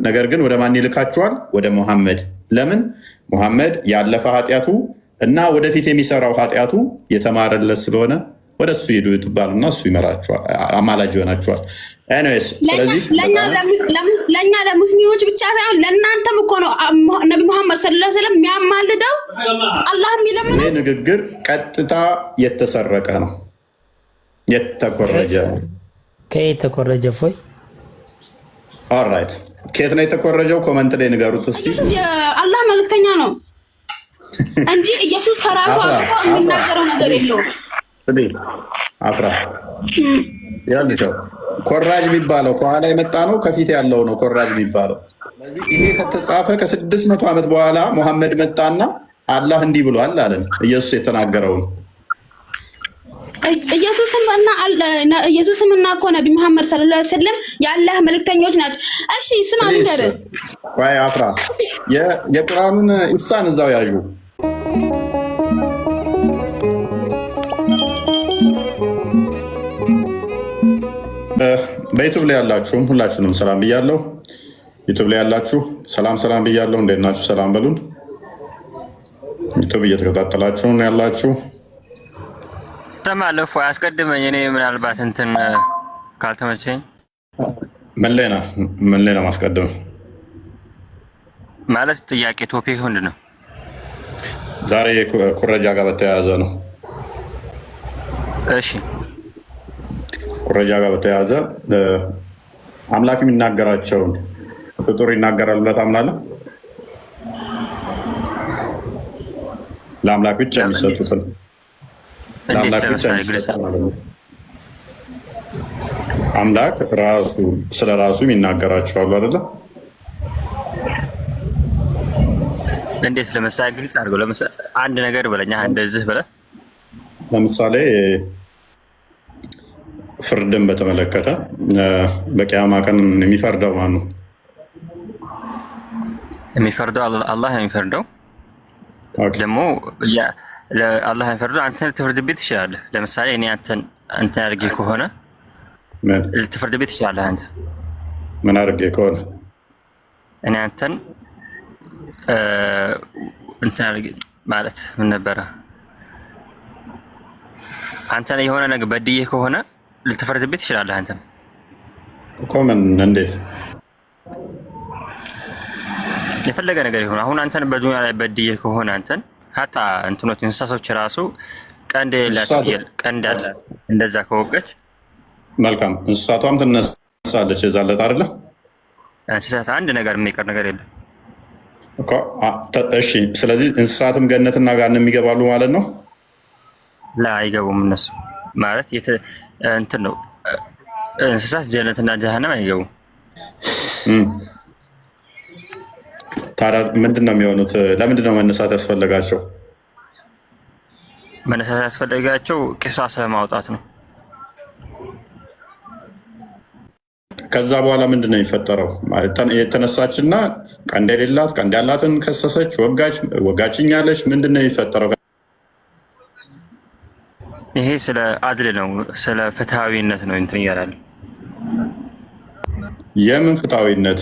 ነገር ግን ወደ ማን ይልካችኋል? ወደ ሙሐመድ። ለምን? ሙሐመድ ያለፈ ኃጢአቱ እና ወደፊት የሚሰራው ኃጢአቱ የተማረለት ስለሆነ ወደ እሱ ሄዱ ትባሉና እሱ ይመራችኋል፣ አማላጅ ይሆናችኋል። ኤኒዌይስ ስለዚህ ለእኛ ለሙስሊሞች ብቻ ሳይሆን ለእናንተም እኮ ነው ነቢ ሙሐመድ ሰለላሁ ዐለይሂ ወሰለም የሚያማልደው አላህ የሚለምነው። ይህ ንግግር ቀጥታ የተሰረቀ ነው፣ የተኮረጀ ነው። ከየት ተኮረጀ? ፎይ ኦልራይት፣ ከየት ነው የተኮረጀው? ኮመንት ላይ ንገሩት እስኪ። አላህ መልክተኛ ነው እንጂ ኢየሱስ ከራሱ አልፎ የሚናገረው ነገር የለውም። አፍራ ያልሽው ኮራጅ የሚባለው ከኋላ የመጣ ነው፣ ከፊት ያለው ነው ኮራጅ የሚባለው። ስለዚህ ይሄ ከተጻፈ ከ600 ዓመት በኋላ ሙሐመድ መጣና አላህ እንዲህ ብሏል አለን። ኢየሱስ የተናገረውን ኢየሱስም እና እኮ ነቢ ሙሐመድ ሰለላሁ ዐለይሂ ወሰለም የአላህ መልእክተኞች ናቸው። እሺ ስማ ንገር ወይ አፍራ የቁርአኑን ኢሳን እዛው ያዡ። በዩቱብ ላይ ያላችሁም ሁላችሁንም ሰላም ብያለሁ። ዩቱብ ላይ ያላችሁ ሰላም ብያለሁ። እንዴት ናችሁ? ሰላም በሉን። ዩቱብ እየተከታተላችሁ ነው ያላችሁ። ሰማለሁ። አስቀድመኝ። እኔ ምናልባት እንትን ካልተመቸኝ ምን ላይ ነው ማስቀድም ማለት ጥያቄ ቶፒክ ምንድን ነው? ዛሬ ኩረጃ ጋር በተያያዘ ነው። እሺ ኩረጃ ጋር በተያያዘ አምላክ የሚናገራቸውን ፍጡር ይናገራል ብለህ ታምናለህ? ለአምላክ ብቻ የሚሰጡትን ለአምላክ ብቻ የሚሰጡትን አምላክ ራሱ ስለ ራሱ የሚናገራቸው አሉ አይደለ? እንዴት? ለምሳሌ ግልጽ አድርገው። ለምሳሌ አንድ ነገር በለኛ፣ እንደዚህ በለ። ለምሳሌ ፍርድን በተመለከተ በቂያማ ቀን የሚፈርደው ማን ነው? የሚፈርደው አላህ ነው የሚፈርደው። ደግሞ አላህ የሚፈርደው አንተ ልትፈርድበት ትችላለህ። ለምሳሌ እኔ አንተን አድርጌ ከሆነ ልትፈርድበት ትችላለህ። አንተ ምን አድርጌ ከሆነ እኔ አንተን እንትን አድርጌ ማለት ምን ነበረ? አንተ የሆነ ነገር በድዬ ከሆነ ልትፈርድበት ትችላለህ። አንተም እኮ ምን እንዴት የፈለገ ነገር ይሁን። አሁን አንተን በዱንያ ላይ በድዬ ከሆነ አንተን ሀታ እንትኖች እንስሳቶች ራሱ ቀንድ ቀንድ አለ እንደዛ ከወቀች መልካም፣ እንስሳቷም ትነሳለች። የዛለት አይደለ? እንስሳት አንድ ነገር የሚቀር ነገር የለም እኮ። እሺ፣ ስለዚህ እንስሳትም ገነትና ገሃነም የሚገባሉ ማለት ነው? ላ አይገቡም። እነሱ ማለት እንትን ነው። እንስሳት ጀነትና ጀሃነም አይገቡም። ታዲያ ምንድን ነው የሚሆኑት? ለምንድን ነው መነሳት ያስፈለጋቸው? መነሳት ያስፈለጋቸው ቂሳስ ለማውጣት ነው። ከዛ በኋላ ምንድን ነው የሚፈጠረው? የተነሳችና ቀንድ የሌላት ቀንድ ያላትን ከሰሰች፣ ወጋችኛለች። ምንድን ነው የሚፈጠረው? ይሄ ስለ አድል ነው፣ ስለ ፍትሃዊነት ነው። እንትን እያላል። የምን ፍትሃዊነት?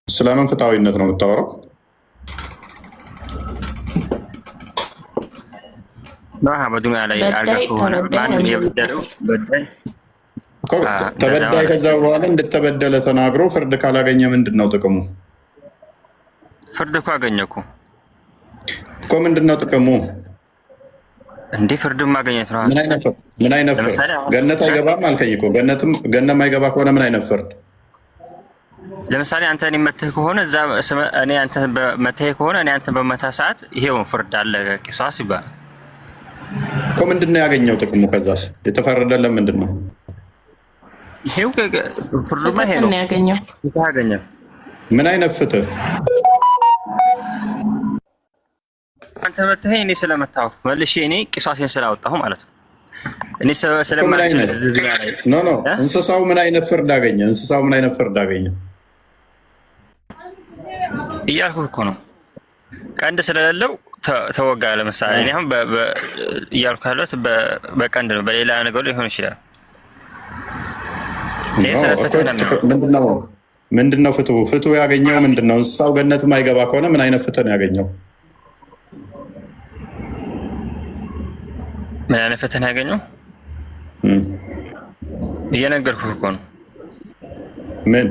ስለምን ፍትሃዊነት ነው የምታወራው? በዱንያ ላይ ማንም የበደለው ተበዳይ ከዛ በኋላ እንደተበደለ ተናግሮ ፍርድ ካላገኘ ምንድን ነው ጥቅሙ? ፍርድ እኮ አገኘ እኮ ምንድን ነው ጥቅሙ? እንዴ ፍርድ ማገኘት ነው። ምን አይነት ፍርድ? ገነት አይገባም አልከኝ እኮ። ገነት ማይገባ ከሆነ ምን አይነት ፍርድ? ለምሳሌ አንተ እኔ መተህ ከሆነ እዛ እኔ አንተ መተህ ከሆነ እኔ አንተ በመታ ሰዓት ይሄው ፍርድ አለ፣ ቂሳስ ይባላል እኮ። ምንድን ነው ያገኘው ጥቅሙ? ከዛስ የተፈረደለት ምንድን ነው? ይሄው ፍርዱማ ይሄ ነው ያገኘው። ያገኘው ምን አይነት ፍትህ? አንተ መተህ እኔ ስለመታሁ መልሼ እኔ ቂሳሴን ስላወጣሁ ማለት ነው። እኔ ስለማለት ነው። እንስሳው ምን አይነት ፍርድ አገኘ? እንስሳው ምን አይነት ፍርድ አገኘ እያልኩህ እኮ ነው። ቀንድ ስለሌለው ተወጋ። ለምሳሌ እኔ አሁን እያልኩ ያለሁት በቀንድ ነው፣ በሌላ ነገር ሊሆን ይችላል። ይሄ ስለ ፍትህ ነው። ምንድነው ፍትሁ? ፍትሁ ያገኘው ምንድነው? እንስሳው ገነት የማይገባ ከሆነ ምን አይነት ፍትህ ነው ያገኘው? ምን አይነት ፍትህ ነው ያገኘው? እየነገርኩህ እኮ ነው። ምን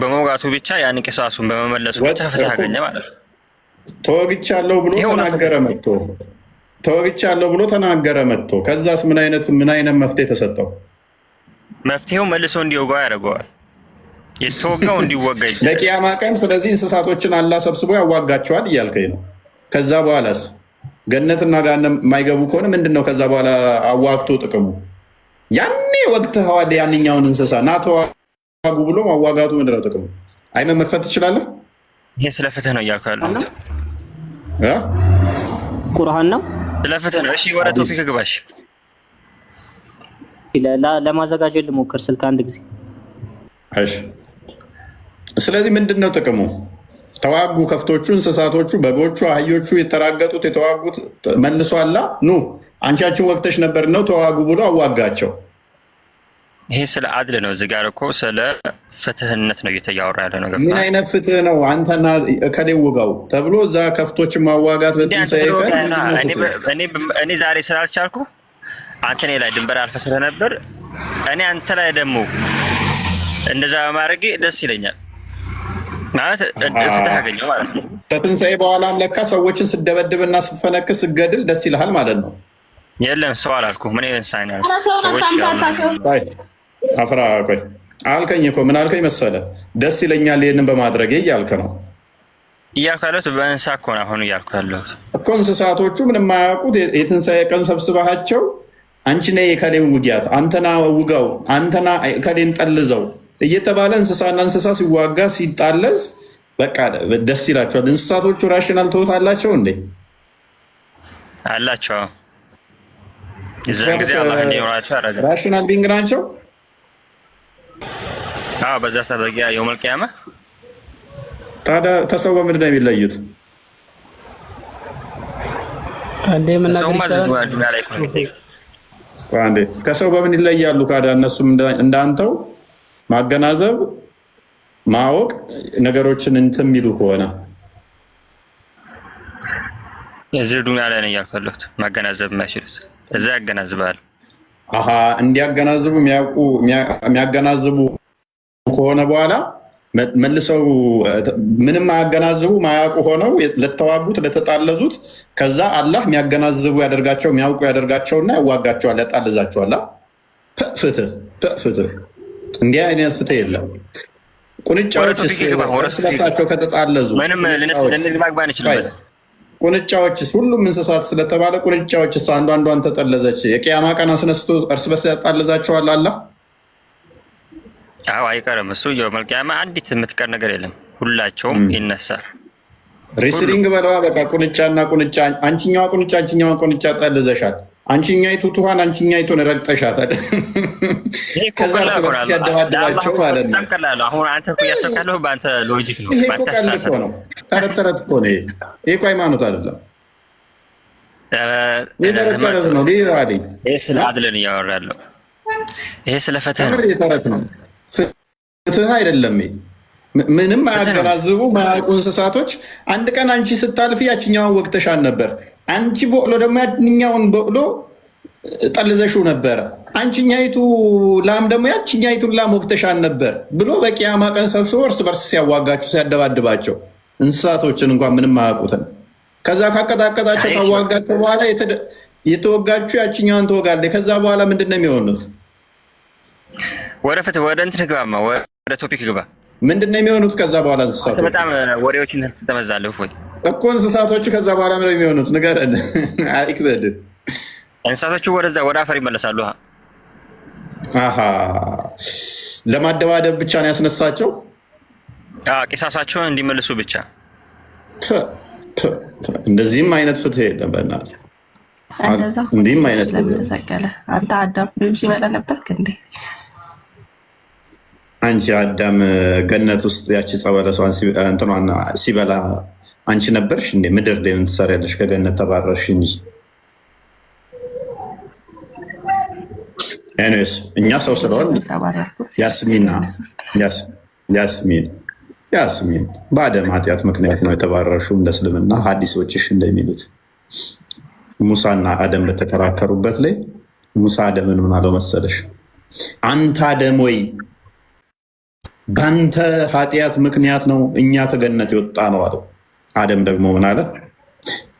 በመወጋቱ ብቻ ያን ቂሳሱን በመመለሱ ብቻ ፍትህ አገኘ ማለት ነው። ተወግቻለሁ ብሎ ተናገረ መጥቶ ከዛስ ምን አይነት መፍትሄ ተሰጠው? መፍትሄው መልሶ እንዲወጋው ያደርገዋል። የተወጋው እንዲወጋ ይችላል ለቂያማ ቀን። ስለዚህ እንስሳቶችን አላህ ሰብስቦ ያዋጋቸዋል እያልከኝ ነው። ከዛ በኋላስ ገነትና ገሃነም የማይገቡ ከሆነ ምንድነው ከዛ በኋላ አዋግቶ ጥቅሙ? ያኔ ወግተኸዋል ያንኛውን እንስሳ ና ተዋጉ ብሎ ማዋጋቱ ምንድነው ጥቅሙ? አይመን መክፈት ትችላለህ። ይሄ ስለ ፍትህ ነው እያልኩ ያለው ቁርአን ነው፣ ስለ ፍትህ ነው። እሺ ወደ ቶፒክ ግባሽ። ለማዘጋጀት ልሞክር ስልክ አንድ ጊዜ። እሺ ስለዚህ ምንድነው ጥቅሙ? ተዋጉ፣ ከፍቶቹ፣ እንስሳቶቹ፣ በጎቹ፣ አህዮቹ የተራገጡት የተዋጉት መልሶ አላ ኑ አንቻችን ወቅተሽ ነበር ነው ተዋጉ ብሎ አዋጋቸው። ይሄ ስለ አድል ነው። እዚህ ጋር እኮ ስለ ፍትህነት ነው እየተያወራ ያለ ነገር። ምን አይነት ፍትህ ነው? አንተና ከሌ ውጋው ተብሎ እዛ ከፍቶችን ማዋጋት በትንሳኤ ቀን እኔ ዛሬ ስላልቻልኩ አንተ እኔ ላይ ድንበር አልፈ ስለነበር እኔ አንተ ላይ ደግሞ እንደዛ በማድረጌ ደስ ይለኛል ማለት ፍትህ አገኘሁ ማለት ነው። ከትንሳኤ በኋላም ለካ ሰዎችን ስደበድብና ስፈነክስ ስገድል ደስ ይልሃል ማለት ነው። የለም ሰው አላልኩም። ምን ይንሳኝ ነው አፍራ ቆይ አልከኝ እኮ ምን አልከኝ መሰለ? ደስ ይለኛል ይሄንን በማድረጌ እያልክ ነው። እያልኩ ያለሁት በእንስሳ እኮ ነው አሁን እያልኩ ያለሁት እኮ። እንስሳቶቹ ምንም የማያውቁት የትንሳኤ ቀን ሰብስባቸው አንቺ ነይ የከሌን ውጊያት፣ አንተና ውጋው፣ አንተና ከሌን ጠልዘው እየተባለ እንስሳና እንስሳ ሲዋጋ ሲጣለዝ በቃ ደስ ይላቸዋል። እንስሳቶቹ ራሽናል ተውት አላቸው እንዴ? አላቸው። የዛን ጊዜ አላህ እንዲኖራቸው ያደረገ ራሽናል ቢንግ ናቸው። በዛ ሰበጊያ የውመል ቂያማ ታዲያ ተሰው በምንድን ነው የሚለዩት? ከሰው በምን ይለያሉ? ካዲያ እነሱም እንዳንተው ማገናዘብ ማወቅ ነገሮችን እንትን የሚሉ ከሆነ እዚህ ዱንያ ላይ ነው እያልኩ ያለሁት። ማገናዘብ የማይችሉት እዛ ያገናዝባል። እንዲያገናዝቡ የሚያገናዝቡ ከሆነ በኋላ መልሰው ምንም ማያገናዝቡ ማያውቁ ሆነው ለተዋጉት ለተጣለዙት ከዛ አላህ የሚያገናዝቡ ያደርጋቸው የሚያውቁ ያደርጋቸውና ያዋጋቸዋል፣ ያጣልዛቸዋል። ፍትህ እንዲህ አይነት ፍትህ የለም። ቁንጫዎች እርስ በርሳቸው ከተጣለዙ ቁንጫዎችስ ሁሉም እንስሳት ስለተባለ ቁንጫዎችስ አንዷን ተጠለዘች የቂያማ ቀን አስነስቶ እርስ በርስ ያጣልዛቸዋል አላህ? አዎ አይቀርም። እሱ የውመል ቂያማ አንዲት የምትቀር ነገር የለም፣ ሁላቸውም ይነሳል። ሪስሊንግ በለዋ በቃ ቁንጫና ቁንጫ፣ አንቺኛዋ ቁንጫ አንቺኛዋን ቁንጫ ጠልዘሻል። አንቺኛይቱ ትኋን አንቺኛይቱን ረግጠሻታል። ከዛ እርስ በርስ ሲያደባድባቸው ማለት ነው። አሁን አንተ እኮ እያሰብክ ያለኸው በአንተ ሎጂክ ነው። ይሄ እኮ ቀልድ እኮ ነው። ተረት እኮ ነው። ይሄ እኮ ሃይማኖት አይደለም። ይሄ ተረት ነው። ይሄ ስለ አድልን እያወራ ያለው ይሄ ስለ ፍትህ ነው። ተረት ነው፣ ፍትህ አይደለም። ምንም አያገናዝቡ ማያውቁ እንስሳቶች አንድ ቀን አንቺ ስታልፊ ያችኛውን ወቅተሻል ነበር፣ አንቺ በቅሎ ደግሞ ያችኛውን በቅሎ ጠልዘሽው ነበረ፣ አንቺኛይቱ ላም ደግሞ ያችኛይቱን ላም ወቅተሻል ነበር ብሎ በቂያማ ቀን ሰብስቦ እርስ በርስ ሲያዋጋቸው ሲያደባድባቸው እንስሳቶችን እንኳን ምንም አያውቁትን ከዛ ካቀጣቀጣቸው ካዋጋቸው በኋላ የተወጋችሁ ያችኛዋን ትወጋለች። ከዛ በኋላ ምንድን ነው የሚሆኑት? ወደ ፍትህ ወደ እንትን ግባማ፣ ወደ ቶፒክ ግባ። ምንድን ነው የሚሆኑት ከዛ በኋላ? እንስሳቶች በጣም ወሬዎችን ትጠመዛለህ ወይ እኮ። እንስሳቶቹ ከዛ በኋላ ምንድን ነው የሚሆኑት? ንገረን። አይክበድ። እንስሳቶቹ ወደዛ ወደ አፈር ይመለሳሉ። ለማደባደብ ብቻ ነው ያስነሳቸው፣ ቂሳሳቸውን እንዲመልሱ ብቻ። እንደዚህም አይነት ፍትህ የለም በእናትህ። እንዲህም አይነት ተሰቀለ። አንተ አዳም ሲበላ ነበርክ እንዴ? አንቺ አዳም ገነት ውስጥ ያቺ ጸበለሷን እንትኗን ሲበላ አንቺ ነበርሽ እንዴ? ምድር ላይ ምን ትሰሪያለሽ? ከገነት ተባረርሽ እንጂ። ኤኒዌይስ እኛ ሰው ስለሆን ያስሚን በአደም ኃጢአት ምክንያት ነው የተባረርሽው እንደ እስልምና ሀዲሶችሽ እንደሚሉት። ሙሳና አደም በተከራከሩበት ላይ ሙሳ አደምን ምን አለው መሰለሽ? አንተ አደም ወይ በአንተ ኃጢአት ምክንያት ነው እኛ ከገነት የወጣ ነው አለው። አደም ደግሞ ምን አለ?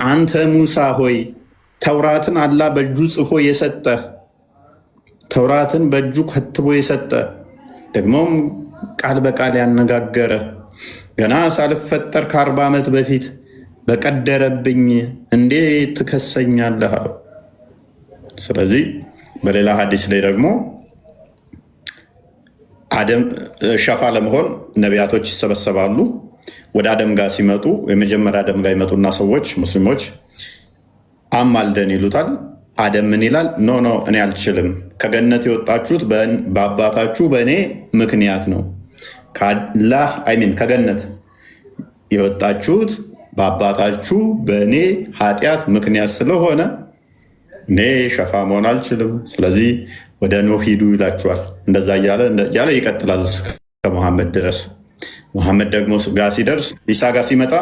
አንተ ሙሳ ሆይ ተውራትን አላህ በእጁ ጽፎ የሰጠ ተውራትን በእጁ ከትቦ የሰጠ ደግሞም ቃል በቃል ያነጋገረ ገና ሳልፈጠር ከ40 ዓመት በፊት በቀደረብኝ እንዴት ትከሰኛለህ አለው። ስለዚህ በሌላ ሀዲስ ላይ ደግሞ አደም ሸፋ ለመሆን ነቢያቶች ይሰበሰባሉ። ወደ አደም ጋር ሲመጡ የመጀመሪያ አደም ጋር ይመጡና ሰዎች ሙስሊሞች አማልደን ይሉታል። አደም ምን ይላል? ኖ እኔ አልችልም። ከገነት የወጣችሁት በአባታችሁ በእኔ ምክንያት ነው። ከገነት የወጣችሁት በአባታችሁ በእኔ ኃጢአት ምክንያት ስለሆነ እኔ ሸፋ መሆን አልችልም። ስለዚህ ወደ ኖህ ሂዱ ይላችኋል። እንደዛ እያለ ይቀጥላል እስከ መሐመድ ድረስ። መሐመድ ደግሞ ጋር ሲደርስ ኢሳ ጋር ሲመጣ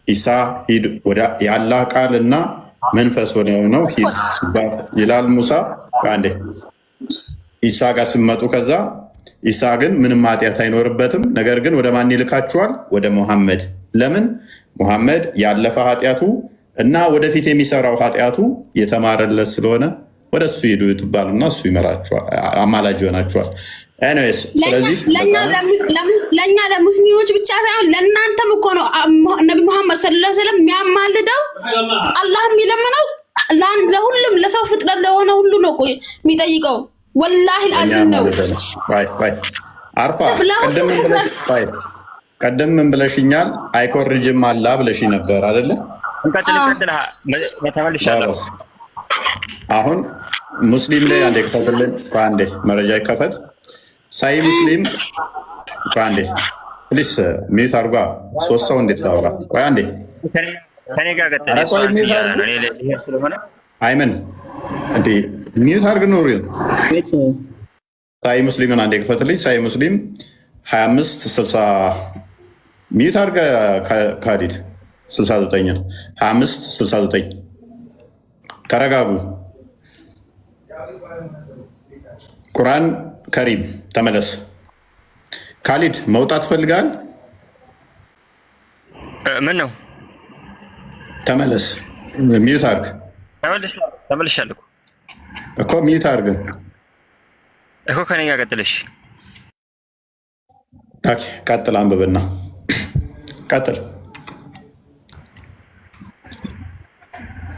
ኢሳ ሂድ ወደ የአላህ ቃል እና መንፈስ ወደ ሆነው ሂድ ይላል ሙሳ። አንዴ ኢሳ ጋር ሲመጡ ከዛ ኢሳ ግን ምንም ኃጢአት አይኖርበትም። ነገር ግን ወደ ማን ይልካችኋል? ወደ ሙሐመድ። ለምን? ሙሐመድ ያለፈ ኃጢአቱ እና ወደፊት የሚሰራው ኃጢአቱ የተማረለት ስለሆነ ወደ እሱ ሂዱ ትባሉና እሱ ይመራችኋል፣ አማላጅ ይሆናችኋል። ኤኒዌይስ ስለዚህ ለእኛ ለሙስሊሞች ብቻ ሳይሆን ለእናንተም እኮ ነው ነቢ ሙሐመድ ሰለላሁ ዐለይሂ ወሰለም የሚያማልደው። አላህ የሚለምነው ለሁሉም ለሰው ፍጥረት ለሆነ ሁሉ ነው የሚጠይቀው። ወላሂ አልዓዚም ነው። አርፋ ቀደም ምን ብለሽኛል? አይኮርጅም አላ ብለሽኝ ነበር አይደለ? አሁን ሙስሊም ላይ አንዴ ክፈትልን። አንዴ መረጃ ይከፈት። ሳይ ሙስሊም አንዴ ፕሊስ ሚዩት አርጓ። 3 ሰው እንዴት ላውራ? ቆይ አንዴ አይመን እንዴ ሚዩት አርግ ኖር። ሳይ ሙስሊምን አንዴ ክፈትልኝ። ሳይ ሙስሊም 2560 ሚዩት አርገ ካዲድ 69 ነው 2569 ተረጋጉ። ቁርአን ከሪም ተመለስ። ካሊድ መውጣት ፈልጋል? ምን ነው? ተመለስ። ሚዩት አርግ። ተመልሻለሁ እኮ ሚዩት አርግ እኮ ከኔ ጋር ቀጥለሽ። ቀጥል፣ አንብብና ቀጥል።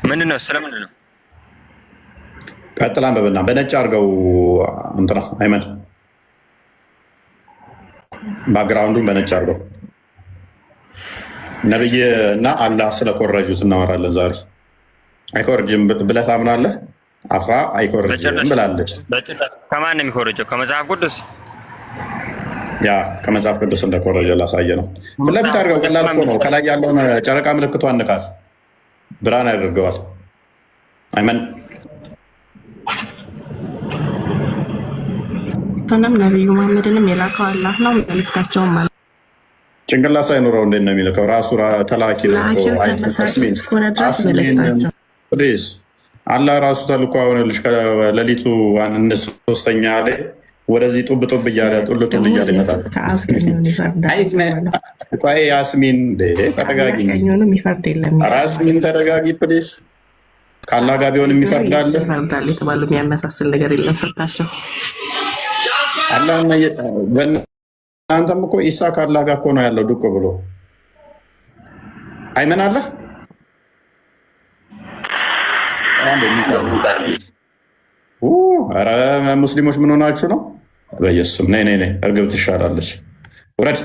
ምንድን ነው? ስለምንድን ነው? ቀጥል፣ አንብብና በነጭ አድርገው። እንትና አይመን ባክግራውንዱን በነጭ አድርገው። ነብይ እና አላህ ስለኮረጁት እናወራለን ዛሬ። አይኮርጅም ብለህ ታምናለህ? አፍራ አይኮርጅም ብላለች። ከማን ነው የሚኮረጀው? ከመጽሐፍ ቅዱስ? ያ ከመጽሐፍ ቅዱስ እንደኮረጀ ላሳየ ነው። ፊት ለፊት አድርገው። ቀላል እኮ ነው። ከላይ ያለውን ጨረቃ ምልክቷን ንካት፣ ብርሃን ያደርገዋል። አይመን ተነም ነብዩ መሐመድንም የላከው አላህ ነው። መልእክታቸውም ማለት ጭንቅላት ሳይኖረው እንዴት ነው የሚልከው? ራሱ ተላኪ ነው። አላህ ራሱ ተልኮ አሁንልሽ ከሌሊቱ 3ኛ ላይ ወደዚህ ጡብ ጡብ እያለ ጡል ጡል እያለ ይመጣል። ቆይ ያስሚን ተረጋጊ፣ ያስሚን ተረጋጊ ፕሊስ። ከአላህ ጋር ቢሆን የሚፈርዳል የተባሉ የሚያመሳስል ነገር የለም ፍርዳቸው። እናንተም እኮ ኢሳ ከአላህ ጋር እኮ ነው ያለው ዱቅ ብሎ። አይመን አለ ኧረ ሙስሊሞች ምን ሆናችሁ ነው? በኢየሱስም ነይ ነይ ነይ፣ እርግብ ትሻላለች። ውረድ።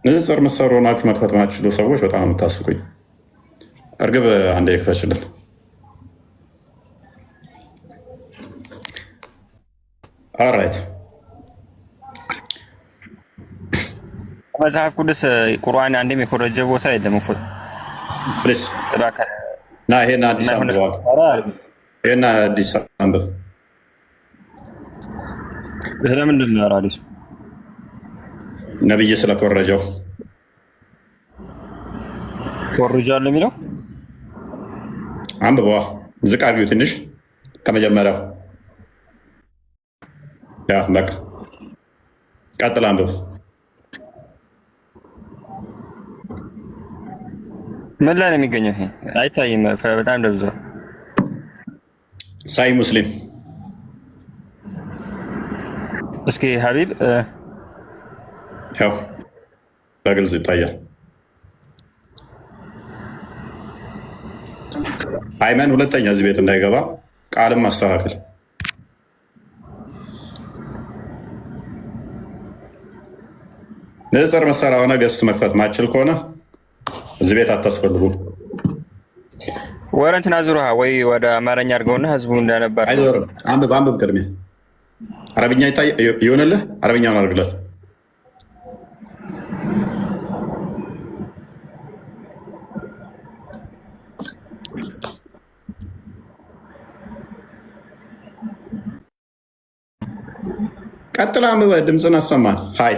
ንጽር ምሰሩ ሆናችሁ መክፈት ማትችሉ ሰዎች በጣም የምታስቁኝ። እርግብ አንዴ ክፈችልን። መጽሐፍ ቅዱስ ቁርአን አንድም የኮረጀ ቦታ የለም። እፎይ ፕሊስ ና ይሄን አዲስ አንብበዋል። ይሄን አዲስ አንብብ። ስለምንድን ነው አዲስ ነብይ ስለኮረጀው ኮርጃለሁ የሚለው አንብበዋ። ዝቃቢው ትንሽ ከመጀመሪያው ያ በቃ ቀጥል አንብብ። ምን ላይ ነው የሚገኘው? ይሄ አይታይም፣ በጣም ደብዟል። ሳይ ሙስሊም እስኪ ሀቢብ ያው በግልጽ ይታያል። አይመን ሁለተኛ እዚህ ቤት እንዳይገባ ቃልም ማስተካከል። ንጽር መሰራ ሆነ ገስት መክፈት ማችል ከሆነ እዚህ ቤት አታስፈልጉ። ወረ እንትን አዙረሃ ወይ ወደ አማርኛ አድርገውና ህዝቡ እንደነበር አይዞርም። አንብብ ቅድሜ አረብኛ ይሆንልህ። አረብኛውን አድርግለት። ቀጥላ አንብበ ድምፅን አሰማን። ሀይ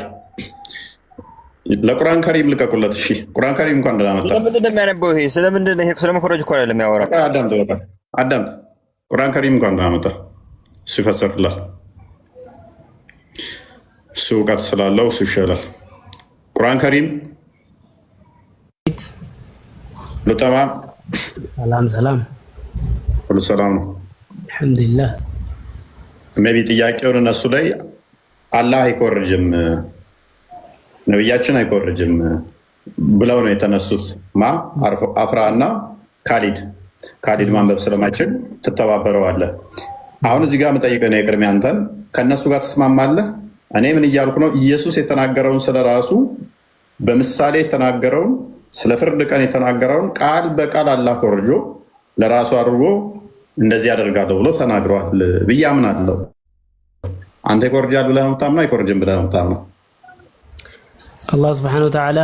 ለቁርአን ከሪም ልቀቁለት። እሺ ቁርአን ከሪም እንኳን እንዳመጣ ስለምንድን ነው የሚያነበው? ይሄ ስለምንድን ነው? ይሄ ስለመኮረጅ እኮ አይደለም የሚያወራው። አዳምጥ። ቁርአን ከሪም እንኳን እንዳመጣ እሱ ይፈሰርላል። እሱ እውቀት ስላለው እሱ ይሻላል። ቁርአን ከሪም ሉጠማ ሰላም ሁሉ ሰላም ነው። አልሐምዱሊላህ። ሜቢ ጥያቄውን እነሱ ላይ አላህ አይኮርጅም ነብያችን አይኮርጅም ብለው ነው የተነሱት። አፍራ እና ካሊድ ማንበብ ስለማይችል ትተባበረዋለህ። አሁን እዚህ ጋር የምጠይቀህ ነው የቅድሚያ አንተን ከእነሱ ጋር ትስማማለህ? እኔ ምን እያልኩ ነው? ኢየሱስ የተናገረውን ስለራሱ በምሳሌ የተናገረውን ስለ ፍርድ ቀን የተናገረውን ቃል በቃል አላህ ኮርጆ ለራሱ አድርጎ እንደዚህ ያደርጋለሁ ብሎ ተናግረዋል ብዬ አምናለሁ። አንተ ይኮርጃል ብለህ ነው የምታምነው? አይኮርጅም ብለህ ነው የምታምነው? አላህ ስብሐነሁ ወተዓላ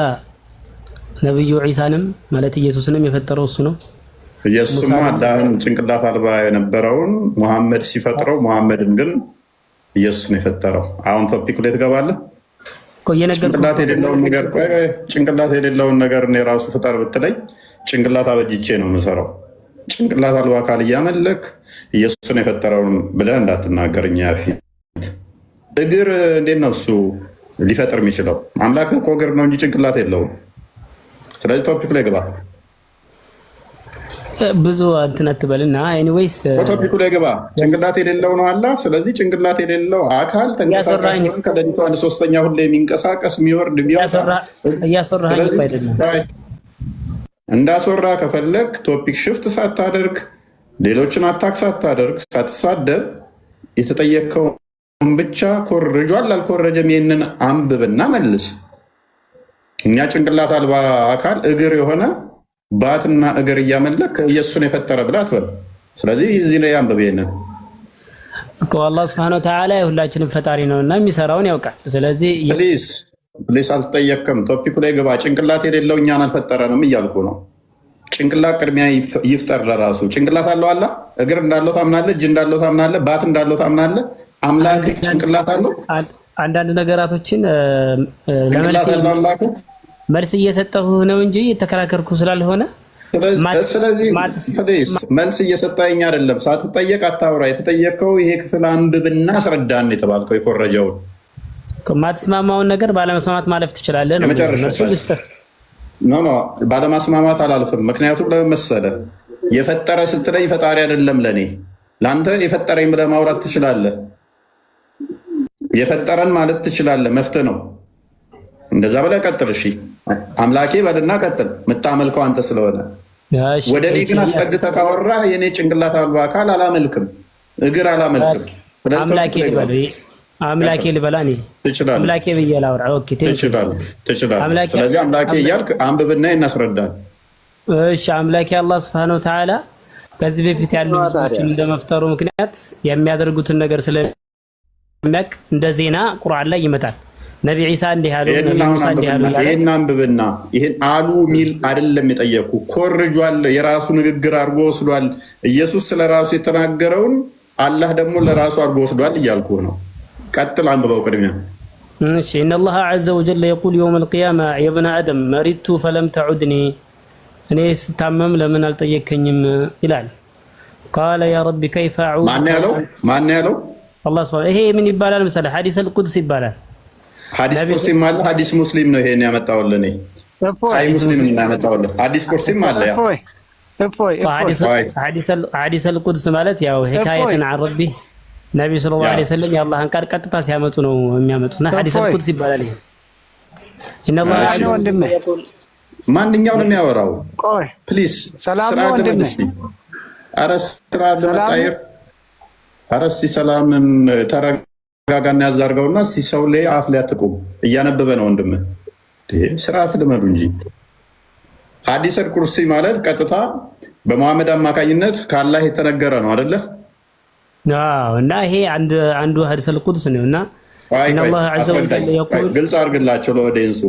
ነብዩ ዒሳንም ማለት ኢየሱስንም የፈጠረው እሱ ነው። ኢየሱስማ አዳም ጭንቅላት አልባ የነበረውን ሙሐመድ ሲፈጥረው፣ ሙሐመድን ግን ኢየሱስ ነው የፈጠረው። አሁን ቶፒክ ላይ ትገባለህ። ጭንቅላት የሌለውን ነገር እኔ ራሱ ፍጠር ብትለኝ ጭንቅላት አበጅቼ ነው የምሰራው። ጭንቅላት አልባ አካል እያመለክ ኢየሱስን የፈጠረውን ብለህ እንዳትናገርኛ ፊት እግር እንዴት ነው እሱ ሊፈጥር የሚችለው? አምላክ እኮ እግር ነው እንጂ ጭንቅላት የለውም። ስለዚህ ቶፒክ ላይ ግባ። ብዙ እንትን አትበልና ኤኒዌይስ ቶፒኩ ላይ ግባ። ጭንቅላት የሌለው ነው አላህ። ስለዚህ ጭንቅላት የሌለው አካል ተንቀሳቃሽ ከሌሊቱ 1/3 ሁሌ የሚንቀሳቀስ የሚወርድ እያሰራኸኝ አይደለም። እንዳስወራ ከፈለግ ቶፒክ ሽፍት ሳታደርግ ሌሎችን አታክ ሳታደርግ ሳትሳደብ የተጠየቅከውን ብቻ ኮርጇል አልኮረጀም ይህንን አንብብና መልስ። እኛ ጭንቅላት አልባ አካል እግር የሆነ ባትና እግር እያመለክ ኢየሱስን የፈጠረ ብላ አትበል። ስለዚህ እዚህ ላይ አንብብ። ይሄንን እኮ አላህ ሱብሓነሁ ወተዓላ የሁላችንም ፈጣሪ ነውና የሚሰራውን ያውቃል። ስለዚህ ፕሊስ አልተጠየቅክም። ቶፒኩ ላይ ግባ። ጭንቅላት የሌለው እኛን አልፈጠረንም እያልኩ ነው። ጭንቅላት ቅድሚያ ይፍጠር ለራሱ። ጭንቅላት አለው አላ እግር እንዳለው ታምናለህ፣ እጅ እንዳለው ታምናለህ፣ ባት እንዳለው ታምናለህ። አምላክ ጭንቅላት አለው። አንዳንድ ነገራቶችን መልስ እየሰጠሁ ነው እንጂ የተከራከርኩ ስላልሆነ ስለዚህ መልስ እየሰጠኝ አይደለም። ሳትጠየቅ አታውራ። የተጠየቀው ይሄ ክፍል አንብብና አስረዳን የተባልከው የኮረጀውን ማትስማማውን ነገር ባለመስማማት ማለፍ ትችላለህ ነው። ባለማስማማት አላልፍም። ምክንያቱም ለምን መሰለህ? የፈጠረ ስትለኝ ፈጣሪ አይደለም ለእኔ። ለአንተ የፈጠረኝ ብለህ ማውራት ትችላለህ። የፈጠረን ማለት ትችላለህ። መፍትህ ነው። እንደዛ ብለህ ቀጥል። እሺ አምላኬ በልና ቀጥል። የምታመልከው አንተ ስለሆነ ወደ እኔ ግን አስጠግተህ ካወራህ የእኔ ጭንቅላት አልባ አካል አላመልክም፣ እግር አላመልክም። አምላኬ ልበላ እኔ አምላኬ ብዬ ላውራ። ኦኬ ትችላለህ። ስለዚህ አምላኬ እያልክ አንብብና እናስረዳል። እሺ አምላኬ አላህ ሱብሓነሁ ወተዓላ ከዚህ በፊት ያሉ ህዝቦችን እንደመፍጠሩ ምክንያት የሚያደርጉትን ነገር ስለሚያውቅ እንደ ዜና ቁርአን ላይ ይመጣል። ነቢ ዒሳ እንዲህ አሉ፣ ነቢ ሙሳ እንዲህ አሉ። ይሄን አንብብና ይሄን አሉ ሚል አይደለም የጠየቁ ኮርጇል። የራሱ ንግግር አድርጎ ወስዷል። ኢየሱስ ስለራሱ የተናገረውን አላህ ደግሞ ለራሱ አድርጎ ወስዷል እያልኩ ነው። ቀጥል አንብበው ቅድሚያ። እሺ ኢነላህ ዐዘ ወጀል የቁል የውመል ቂያማ የብነ አደም መሪቱ ፈለም ተዑድኒ፣ እኔ ስታመም ለምን አልጠየከኝም ይላል። ቃለ ያ ረቢ ከይፈ አዑድ። ማን ያለው? አላህ ሱብሓነሁ። ይሄ ምን ይባላል መሰለህ? ሐዲሰል ቁድስ ይባላል። ሐዲስ ቁርሲም አለ። ሐዲስ ሙስሊም ነው ይሄን ያመጣውልህ። እኔ ሳይ ሙስሊም ነው ያመጣውልህ። ሐዲስ ቁርሲም አለ። ያ ሐዲሰል ቁድስ ማለት ያው ሂካየትን ዐን ረቢ ነቢ ሰለላሁ ዐለይሂ ወሰለም የአላህን ቃል ቀጥታ ሲያመጡ ነው የሚያመጡትና ሐዲሰል ቁድስ ይባላል። ይሄ ኢነላህ ዐዘ ወጀል ማንኛው ነው የሚያወራው? ፕሊዝ ሰላም ነው ወንድም። ኧረ ስራ ለመጣየር ኧረ ሰላምን ተረጋጋና ያዛርገውና ሰው ላይ አፍ ላይ አትቁም። እያነበበ ነው ወንድም። ስርዓት ልመዱ እንጂ። ሐዲሰል ቁርሲ ማለት ቀጥታ በመሐመድ አማካኝነት ከአላህ የተነገረ ነው አይደለ? እና ይሄ አንዱ ሐዲሰል ቁድስ ነው። እና ኢነላህ ዐዘ ወጀል የቁል ግልጽ አድርግላቸው ለኦዲየንሱ።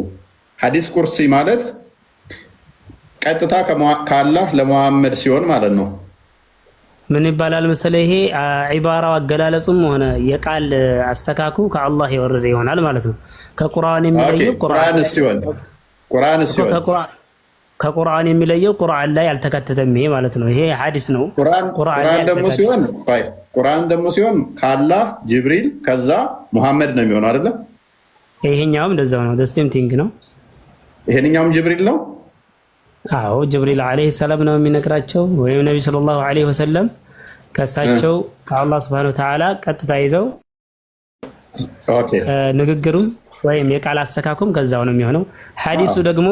ሐዲስ ቁርሲ ማለት ቀጥታ ከአላህ ለመሐመድ ሲሆን ማለት ነው። ምን ይባላል መሰለህ? ይሄ ዒባራው አገላለጹም ሆነ የቃል አሰካኩ ከአላህ የወረደ ይሆናል ማለት ነው። ከቁርአን የሚለየው ከቁርአን የሚለየው ቁርአን ላይ አልተካተተም ይሄ ማለት ነው። ይሄ ሐዲስ ነው። ቁርአን ደግሞ ሲሆን ከአላህ ጅብሪል ከዛ ሙሐመድ ነው የሚሆነው አይደለ? ይሄኛውም እንደዛው ነው። ደሴም ቲንግ ነው። ይሄንኛውም ጅብሪል ነው። አዎ ጅብሪል አለይሂ ሰላም ነው የሚነግራቸው፣ ወይም ነብዩ ሰለላሁ ዐለይሂ ወሰለም ከሳቸው ከአላህ Subhanahu Wa Ta'ala ቀጥታ ይዘው ንግግሩም ወይም የቃል አሰካኩም ከዛው ነው የሚሆነው። ሐዲሱ ደግሞ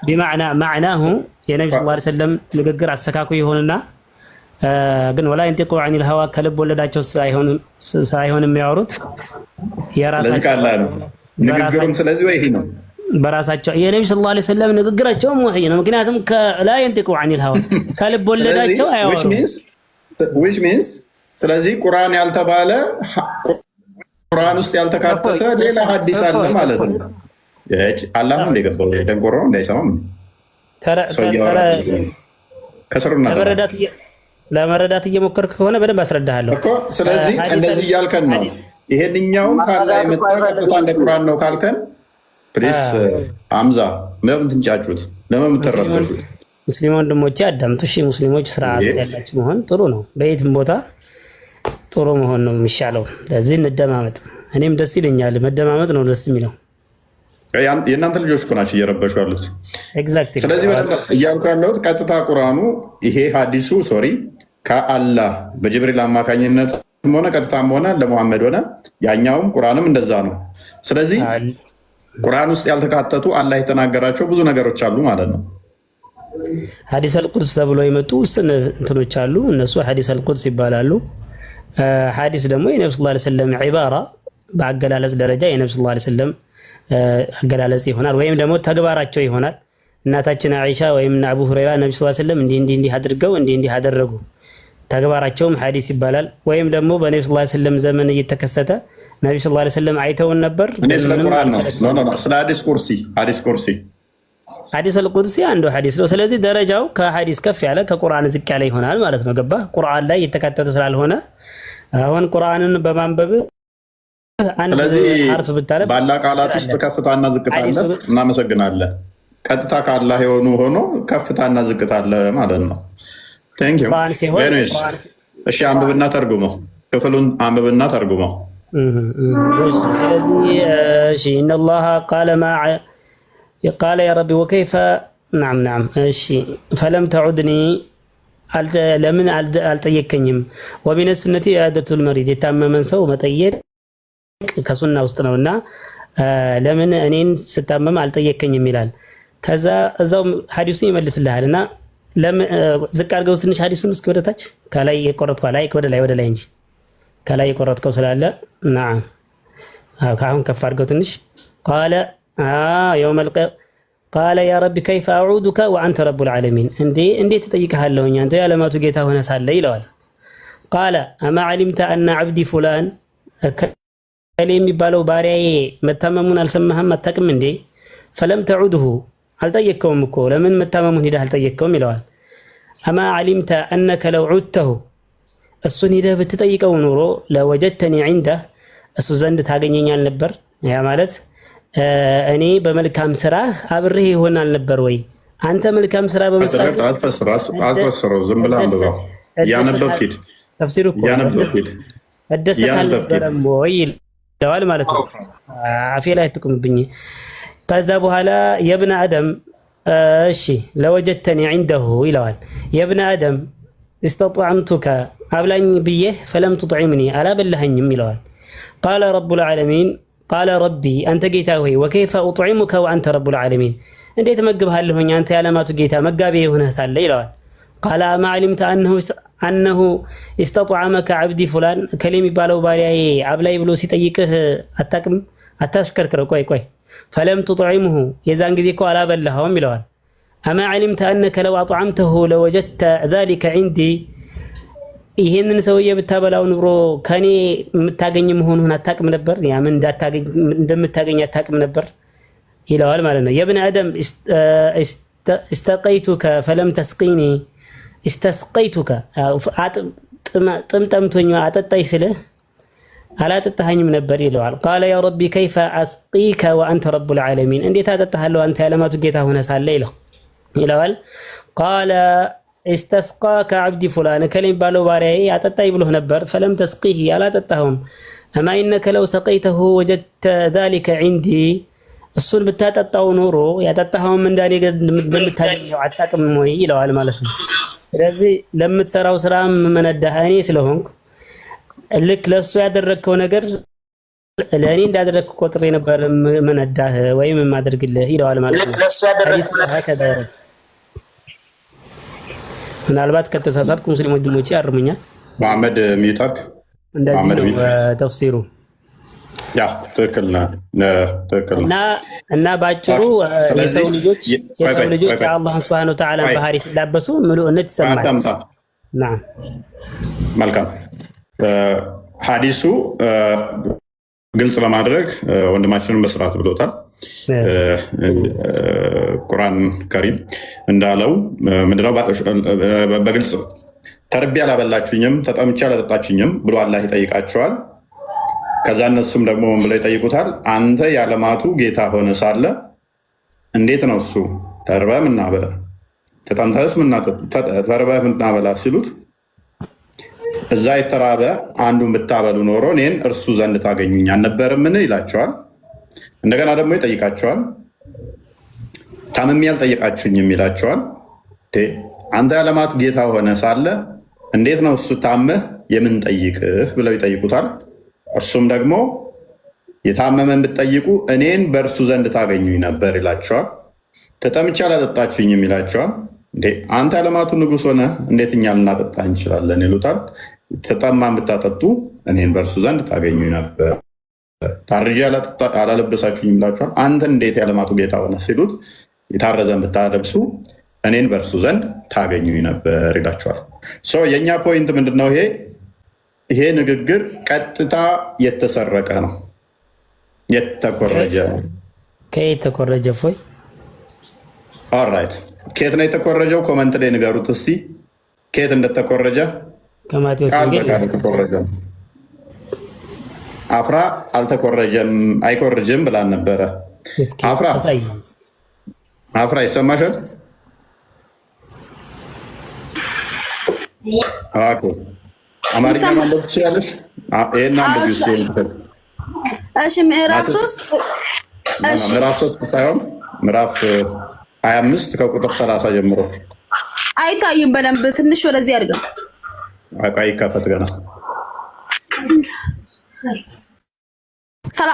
بمعنى معناه የነብዩ ሰለላሁ ዐለይሂ ወሰለም ንግግር አሰካኩ ይሆንና ግን ወላ ينطق عن الهوى ከልብ ወለዳቸው ሳይሆን የሚያወሩት የራሳቸው ንግግሩም ስለዚህ ወይ ይሄ ነው በራሳቸው የነብዩ ሰለላሁ ዐለይሂ ወሰለም ንግግራቸው ወህይ ነው። ምክንያቱም ከላ ينطق عن الهوى ከልብ ወለዳቸው አያወሩም። which means ስለዚህ ቁርአን ያልተባለ ቁርአን ውስጥ ያልተካተተ ሌላ ሐዲስ አለ ማለት ነው። አላህ ነው እንደገባው ደንቆሮ ነው እንዳይሰማም ለመረዳት እየሞከርክ ከሆነ በደንብ አስረዳሃለሁ እኮ። ስለዚህ እንደዚህ እያልከን ነው። ይሄንኛው ካላ የመጣው እንደ ቁርአን ነው ካልከን ፕሊስ አምዛ ምንም ትንጫጩት ለምን ተረበሹት? ሙስሊም ወንድሞቼ አዳምጡ። እሺ ሙስሊሞች ስርዓት ያላችሁ መሆን ጥሩ ነው። በየትም ቦታ ጥሩ መሆን ነው የሚሻለው። ለዚህ እንደማመጥ እኔም ደስ ይለኛል። መደማመጥ ነው ደስ የሚለው። የእናንተ ልጆች እኮ ናቸው እየረበሹ ያሉት። ኤግዛክትሊ። ስለዚህ እያልኩ ያለሁት ቀጥታ ቁርአኑ ይሄ ሐዲሱ ከአላህ በጅብሪል አማካኝነት ሆነ ቀጥታም ሆነ ለሙሐመድ ሆነ ያኛውም ቁርአንም እንደዛ ነው። ስለዚህ ቁርአን ውስጥ ያልተካተቱ አላህ የተናገራቸው ብዙ ነገሮች አሉ ማለት ነው። ሐዲሰል ቁድስ ተብሎ የመጡ ውስን እንትኖች አሉ። እነሱ ሐዲሰል ቁድስ ይባላሉ። ሐዲስ ደግሞ የነብዩ ሰለላሁ ዐለይሂ ወሰለም ዒባራ በአገላለጽ ደረጃ የነብዩ ሰለላሁ ዐለይሂ ወሰለም አገላለጽ ይሆናል፣ ወይም ደግሞ ተግባራቸው ይሆናል። እናታችን አይሻ ወይም አቡ ሁረይራ ነብዩ ሰለላሁ ዐለይሂ ወሰለም እንዲህ አድርገው እንዲህ አደረጉ፣ ተግባራቸውም ሐዲስ ይባላል። ወይም ደግሞ በነብዩ ሰለላሁ ዐለይሂ ወሰለም ዘመን እየተከሰተ ነብዩ ሰለላሁ ዐለይሂ ወሰለም አይተውን ነበር። እኔ ስለ ቁርአን ነው ስለ ሐዲስ ቁርሲ ሐዲሰል ቁድሲ አንዱ ሐዲስ ነው። ስለዚህ ደረጃው ከሐዲስ ከፍ ያለ ከቁርአን ዝቅ ያለ ይሆናል ማለት ነው። ገባ? ቁርአን ላይ የተካተተ ስላልሆነ አሁን ቁርአንን በማንበብ አንድ ሐርፍ ብታረብ ባላ ቃላት ውስጥ ከፍታና ዝቅታ አለ። እናመሰግናለን። ቀጥታ ከአላህ የሆኑ ሆኖ ከፍታና ዝቅታ አለ ማለት ነው። ቴንክ ዩ። እሺ አንብብና ተርጉመው፣ ክፍሉን አንብብና ተርጉመው። ስለዚህ እሺ ኢነላህ ቃለ ያ ረቢ ወከይፈ ናም እሺ ፈለም ተዑድኒ ለምን አልጠየከኝም? ወሚነ ሱነቲ ኢዓደቱል መሪድ የታመመን ሰው መጠየቅ ከሱና ውስጥ ነውና ለምን እኔን ስታመም አልጠየከኝም ይላል። ከዛ እዛው ሐዲሱ ይመልስልሃል እና ዝቅ አድርገው ትንሽ ሐዲሱን እስኪ ወደታች ከላይ የቆረጥከው ላይ ወደ ላይ እንጂ ከላይ የቆረጥከው ስላለ ናም ካሁን ከፍ አድርገው ትንሽ ቃለ ቃለ ያ ረቢ ከይፈ አዑዱከ ወአንተ ረቡል ዓለሚን እንዴት እጠይቅሃለሁኝ አንተ የዓለማቱ ጌታ ሆነ ሳለ ይለዋል። ቃለ አማ ዓሊምተ አነ ዓብዲ ፉላን ከሌ የሚባለው ባሪያዬ መታመሙን አልሰማህም አታውቅም እንዴ? ፈለም ተዑድሁ አልጠየቅከውም እኮ ለምን መታመሙን ሂደህ አልጠየቅከውም ይለዋል። አማ ዓሊምተ አነከ ለው ዑድተሁ እሱን ሂደህ ብትጠይቀው ኑሮ ለወጀድተኒ ዒንደህ እሱ ዘንድ ታገኘኛል ነበር። ያ ማለት እኔ በመልካም ስራ አብሬህ ይሆናል ነበር ወይ? አንተ መልካም ስራ በመስራት አትፈስረው፣ ዝም ብለህ አንብበው። እያነበብክ ሂድ፣ ተፍሲሩ እኮ እደሰታል ነበረም ወይ ይለዋል ማለት ነው። አፌ ላይ አትቁምብኝ። ከዛ በኋላ የብነ አደም እሺ ለወጀድተኒ ዒንደሁ ይለዋል። የብነ አደም እስተጣዕምቱከ አብላኝ ብዬህ ፈለም ቱጥዒምኒ አላበላኸኝም ይለዋል። ቃለ ረቡል ዓለሚን ቃለ ረቢ አንተ ጌታ ሆይ ወከይፈ ኡጥዒሙከ ወአንተ ረቡል ዓለሚን እንዴት መግብሃለሁኝ አንተ የዓለማቱ ጌታ መጋቢ የሆነህ ሳለ ይለዋል። ቃለ አማ ዓሊምተ አነሁ ኢስተጥዓመከ ዓብዲ ፉላን ከሌ የሚባለው ባሪያዬ አብላይ ብሎ ሲጠይቅህ አታቅም? አታሽከርክረው፣ ቆይ ፈለም ቱጥዒምሁ የዛን ጊዜ እኮ አላበላኸውም ይለዋል። አማ ዓሊምተ አነከ ለው አጥዓምተሁ ለወጀድተ ዛሊከ ዒንዲ ይህንን ሰውዬ ብታበላው ኑሮ ከኔ የምታገኝ መሆኑን አታቅም ነበር? ያምን እንደምታገኝ አታቅም ነበር ይለዋል ማለት ነው። የብነ አደም እስተቀይቱከ ፈለም ተስቂኒ እስተስቀይቱከ ጥምጠምቶኝ አጠጣኝ ስልህ አላጠጣኸኝም ነበር ይለዋል። ቃለ ያ ረቢ ከይፈ አስቂከ ወአንተ ረቡል ዓለሚን እንዴት አጠጣሃለሁ አንተ የዓለማቱ ጌታ ሆነ ሳለ ይለዋል። ቃለ እስተስቃከ ዓብዲ ፉላን ከሌ የሚባለው ባሪያዬ አጠጣኝ ብሎህ ነበር ፈለም ተስቂህ አላጠጣኸውም። አማ ኢነከ ለው ሰቀይተሁ ወጀድተ ዛሊከ ዒንዲ እሱን ብታጠጣው ኖሮ ያጠጣኸውም እንዳኔ እንደምታገኘው አታውቅም ወይ ይለዋል ማለት ነው። ስለዚህ ለምትሰራው ስራ መነዳህ እኔ ስለሆንኩ ልክ ለእሱ ያደረግከው ነገር ለእኔ እንዳደረግክ ቆጥሬ ነበር መነዳህ ወይም የማደርግልህ ይለዋል ማለት ነው። ምናልባት ከተሳሳትኩ ሙስሊም ወንድሞቼ ያርሙኛል። መሐመድ ሚዩታክ እንደዚህ ነው ተፍሲሩ። ያ ትክክል እና ባጭሩ የሰው ልጆች የአላህን ሱብሓነሁ ወተዓላ ባህሪ ሲላበሱ ምሉእነት ይሰማል። መልካም ሐዲሱ ግልጽ ለማድረግ ወንድማችንን በስርዓት ብሎታል። ቁርአን ከሪም እንዳለው ምንድነው በግልጽ ተርቤ አላበላችሁኝም፣ ተጠምቼ አላጠጣችሁኝም ብሎ አላህ ይጠይቃቸዋል። ከዛ እነሱም ደግሞ ምን ብለው ይጠይቁታል? አንተ የዓለማቱ ጌታ ሆነ ሳለ እንዴት ነው እሱ ተርበህ ምናበላ ተጠምተህስ ተርበህ ምናበላ ሲሉት እዛ የተራበ አንዱን ብታበሉ ኖሮ እኔን እርሱ ዘንድ ታገኙኝ አልነበረምን ይላቸዋል። እንደገና ደግሞ ይጠይቃቸዋል። ታምሜ አልጠየቃችሁኝም ይላቸዋል። አንተ የዓለማቱ ጌታ ሆነ ሳለ እንዴት ነው እሱ ታመህ የምንጠይቅህ ብለው ይጠይቁታል። እርሱም ደግሞ የታመመን ብትጠይቁ እኔን በእርሱ ዘንድ ታገኙኝ ነበር ይላቸዋል። ተጠምቼ አላጠጣችሁኝም ይላቸዋል። አንተ የዓለማቱ ንጉሥ ሆነ እንዴት እኛ ልናጠጣ እንችላለን ይሉታል። ተጠማን ብታጠጡ እኔን በእርሱ ዘንድ ታገኙኝ ነበር፣ ታርጄ አላለበሳችሁኝም ይላቸዋል። አንተ እንዴት የዓለማቱ ጌታ ሆነ ሲሉት የታረዘን ብታለብሱ እኔን በእርሱ ዘንድ ታገኙኝ ነበር ይላቸዋል። የእኛ ፖይንት ምንድነው? ይሄ ንግግር ቀጥታ የተሰረቀ ነው፣ የተኮረጀ ነው። ከየት ተኮረጀ? ፎይ ኦልራይት፣ ከየት ነው የተኮረጀው? ኮመንት ላይ ንገሩት እስቲ ከየት እንደተኮረጀ። ከማቴዎስ ተኮረጀ። አፍራ አልተኮረጀም አይኮርጅም ብላን ነበረ። አፍራ ይሰማሻል? አማርኛ ማንበብ ትችላለሽ? እሺ ምዕራፍ 3 ሳይሆን ምዕራፍ 25 ከቁጥር 30 ጀምሮ አይታይም በደንብ ትንሽ ወደዚህ አድርገው። ይከፈት ገና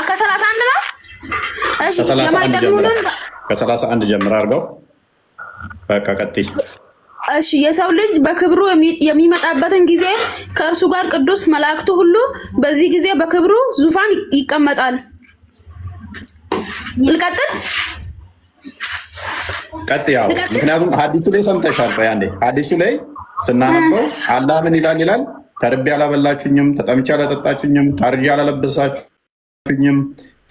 ከ31 ነው። እሺ የማይጠቅሙንን ከ31 ጀምሮ አድርገው። በቃ ቀጥይ። እሺ የሰው ልጅ በክብሩ የሚመጣበትን ጊዜ ከእርሱ ጋር ቅዱስ መላእክቱ ሁሉ በዚህ ጊዜ በክብሩ ዙፋን ይቀመጣል። ልቀጥል? ያው ምክንያቱም ሐዲሱ ላይ ሰምተሻል። አንዴ ሐዲሱ ላይ ስናነበው አላህ ምን ይላል? ተርቤ አላበላችሁኝም፣ ተጠምቼ አላጠጣችሁኝም፣ ታርጄ አላለበሳችሁ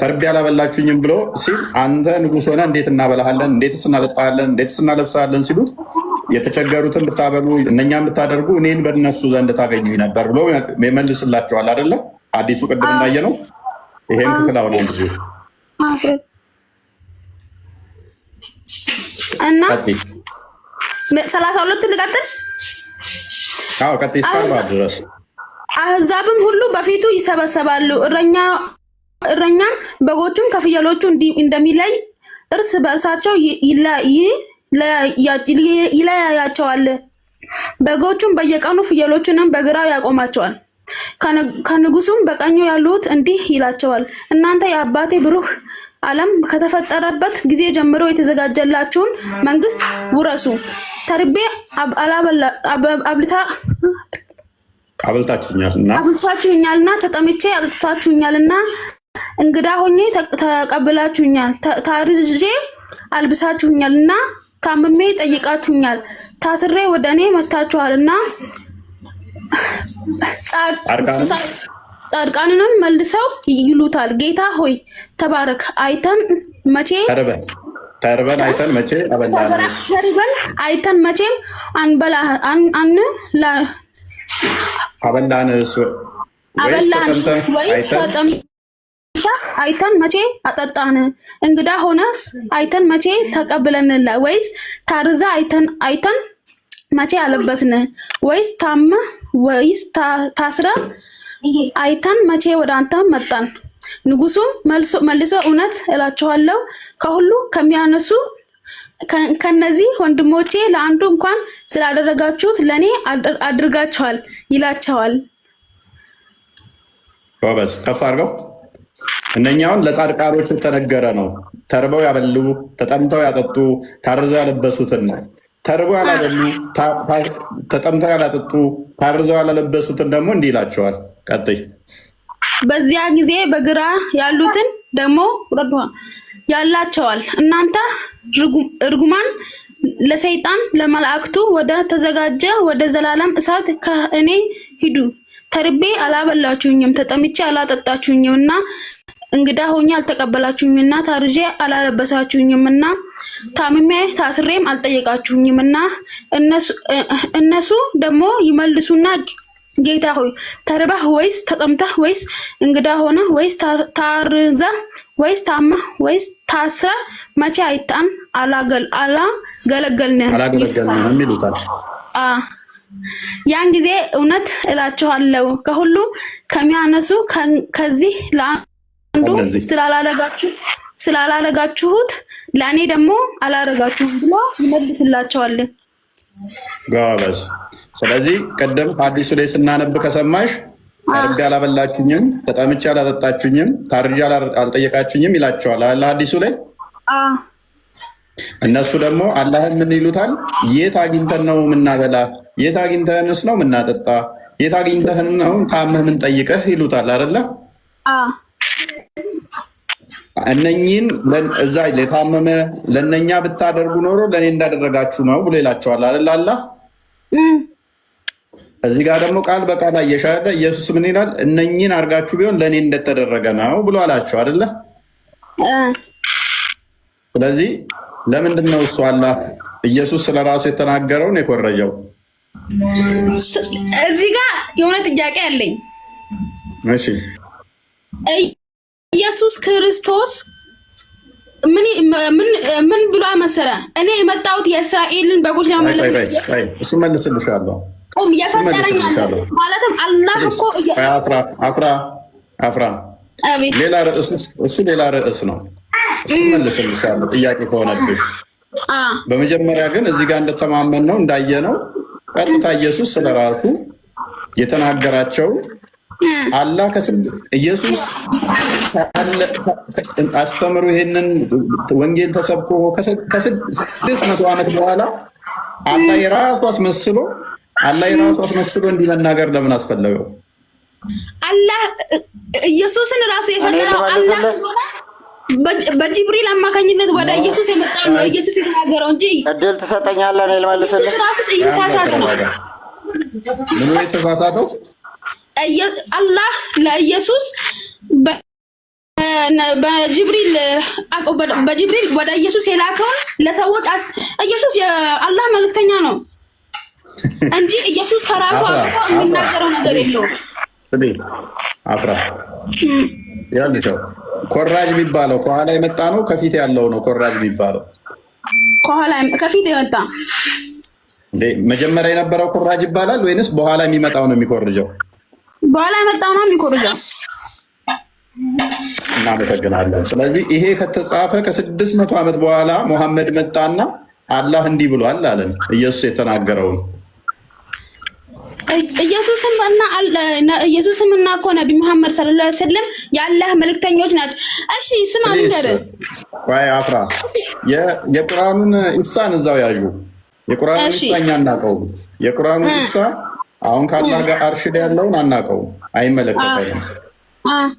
ተርቤ አላበላችሁኝም ብሎ ሲል አንተ ንጉሥ ሆነ እንዴት እናበላሃለን፣ እንዴትስ እናጠጣሃለን፣ እንዴትስ እናለብሳለን ሲሉት የተቸገሩትን ብታበሉ እነኛም ብታደርጉ እኔን በእነሱ ዘንድ ታገኙኝ ነበር ብሎ ይመልስላቸዋል። አይደለም አዲሱ ቅድም እንዳየ ነው። ይሄን ክፍል አሁን አንድ እና 32 ልቀጥል። አዎ ቀጥይ እስከ ድረስ አህዛብም ሁሉ በፊቱ ይሰበሰባሉ። እረኛም በጎቹም ከፍየሎቹ እንደሚለይ እርስ በእርሳቸው ይለያያቸዋል። በጎቹም በየቀኑ ፍየሎቹንም በግራው ያቆማቸዋል። ከንጉሱም በቀኙ ያሉት እንዲህ ይላቸዋል፣ እናንተ የአባቴ ብሩህ ዓለም ከተፈጠረበት ጊዜ ጀምሮ የተዘጋጀላችሁን መንግስት ውረሱ። ተርቤ አብልታችሁኛልና፣ ተጠምቼ አጥጥታችሁኛልና፣ እንግዳ ሆኜ ተቀብላችሁኛል፣ ታርዤ አልብሳችሁኛልና፣ ታምሜ ጠይቃችሁኛል፣ ታስሬ ወደ እኔ መጥታችኋልና። ጻድቃንንም መልሰው ይሉታል፣ ጌታ ሆይ ተባረክ፣ አይተን መቼ ተርበን አይተን መቼ አበላንስ ወይስ አይተን መቼ አጠጣን? እንግዳ ሆነስ አይተን መቼ ተቀብለንላ? ወይስ ታርዛ አይተን መቼ አለበስን? ወይስ ታመ ወይስ ታስረ አይተን መቼ ወደ አንተ መጣን? ንጉሱም መልሶ እውነት እላችኋለሁ ከሁሉ ከሚያነሱ ከነዚህ ወንድሞቼ ለአንዱ እንኳን ስላደረጋችሁት ለኔ አድርጋችኋል ይላቸዋል። ጎበዝ ከፍ አድርገው። እነኛውን ለጻድቃኖች ተነገረ ነው። ተርበው ያበሉ፣ ተጠምተው ያጠጡ፣ ታርዘው ያለበሱትን ነው። ተርበው ያላበሉ፣ ተጠምተው ያላጠጡ፣ ታርዘው ያለበሱትን ደግሞ እንዲህ ይላቸዋል። ቀጥይ። በዚያ ጊዜ በግራ ያሉትን ደግሞ ያላቸዋል፣ እናንተ እርጉማን ለሰይጣን ለመላእክቱ ወደ ተዘጋጀ ወደ ዘላለም እሳት ከእኔ ሂዱ። ተርቤ አላበላችሁኝም፣ ተጠምቼ አላጠጣችሁኝምና፣ እንግዳ ሆኜ አልተቀበላችሁኝምና፣ ታርዤ አላለበሳችሁኝምና፣ ታምሜ ታስሬም አልጠየቃችሁኝምና። እነሱ ደግሞ ይመልሱና ጌታ ሆይ ተርበህ ወይስ ተጠምተህ ወይስ እንግዳ ሆነህ ወይስ ታርዘህ ወይስ ታመህ ወይስ ታስረህ መቼ አይተን አላገለገልንም ይሉታል። ያን ጊዜ እውነት እላችኋለሁ ከሁሉ ከሚያነሱ ከዚህ ለአንዱ ስላላረጋችሁት ለእኔ ደግሞ አላረጋችሁም ብሎ ይመልስላቸዋል። ጎበዝ። ስለዚህ ቀደም አዲሱ ላይ ስናነብ ከሰማሽ ተርቤ አላበላችሁኝም፣ ተጠምቼ አላጠጣችሁኝም፣ ታርዤ አልጠየቃችሁኝም ይላቸዋል አለ አዲሱ ላይ። እነሱ ደግሞ አላህን ምን ይሉታል? የት አግኝተን ነው የምናበላ? የት አግኝተንስ ነው የምናጠጣ? የት አግኝተን ነው ታመህ ምን ጠይቀህ ይሉታል አይደለ? እነኚህን እዛ ለታመመ ለነኛ ብታደርጉ ኖሮ ለኔ እንዳደረጋችሁ ነው ብሎ ይላቸዋል አይደል? አላህ እዚህ ጋር ደግሞ ቃል በቃል አየሻለ ኢየሱስ ምን ይላል? እነኚህን አድርጋችሁ ቢሆን ለኔ እንደተደረገ ነው ብሎ አላቸው አይደለ? ስለዚህ ለምንድን ነው እሱ አላህ ኢየሱስ ስለራሱ የተናገረውን የኮረጀው? እዚህ ጋር የሆነ ጥያቄ አለኝ። እሺ ኢየሱስ ክርስቶስ ምን ብሎ መሰለ? እኔ የመጣሁት የእስራኤልን በጎች ለመመለስ ነው። እሱ መልስልሻለሁ። የፈጠረኝ ማለትም አላህ እኮ አፍራ ሌላ ርዕስ፣ እሱ ሌላ ርዕስ ነው። እሱ መልስልሻለሁ ጥያቄ ከሆነብሽ። በመጀመሪያ ግን እዚህ ጋር እንደተማመን ነው እንዳየነው ቀጥታ ኢየሱስ ስለራሱ የተናገራቸው አላህ ኢየሱስ አስተምሮ ይሄንን ወንጌል ተሰብኮ ከ600 ዓመት በኋላ አላህ የራሱ አስመስሎ እንዲህ መናገር ለምን አስፈለገው? አላህ ኢየሱስን ራሱ የፈጠረው አላህ ስለሆነ በጅብሪል አማካኝነት ወደ ኢየሱስ የመጣው ነው ኢየሱስ የተናገረው እንጂ እድል ትሰጠኛለህ ነው ልመልስልህ። ምን የተሳሳተው? አላህ ለኢየሱስ በጅብሪል ወደ ኢየሱስ የላከውን ለሰዎች ኢየሱስ የአላህ መልእክተኛ ነው እንጂ ኢየሱስ ከራሱ አልፎ የሚናገረው ነገር የለውም። አፍራ ያልሽው ኮራጅ የሚባለው ከኋላ የመጣ ነው ከፊት ያለው ነው? ኮራጅ የሚባለው ከፊት የመጣ መጀመሪያ የነበረው ኮራጅ ይባላል ወይንስ በኋላ የሚመጣው ነው የሚኮርጀው? በኋላ የመጣው ነው የሚኮርጀው። እናመሰግናለን። ስለዚህ ይሄ ከተጻፈ ከ600 ዓመት በኋላ ሙሐመድ መጣና አላህ እንዲህ ብሏል አለን። ኢየሱስ የተናገረውን ኢየሱስም እና እኮ ነቢ ሙሐመድ ሰለላሁ ዐለይሂ ወሰለም የአላህ መልእክተኞች ናቸው። እሺ ስማ ንገር ወይ አፍራ የቁርአኑን ኢሳን እዛው ያዡ። የቁርአኑን ኢሳኛ አናውቀው። የቁርአኑን ኢሳ አሁን ካላህ ጋር አርሽ ላይ ያለውን አናውቀው፣ አይመለከተንም።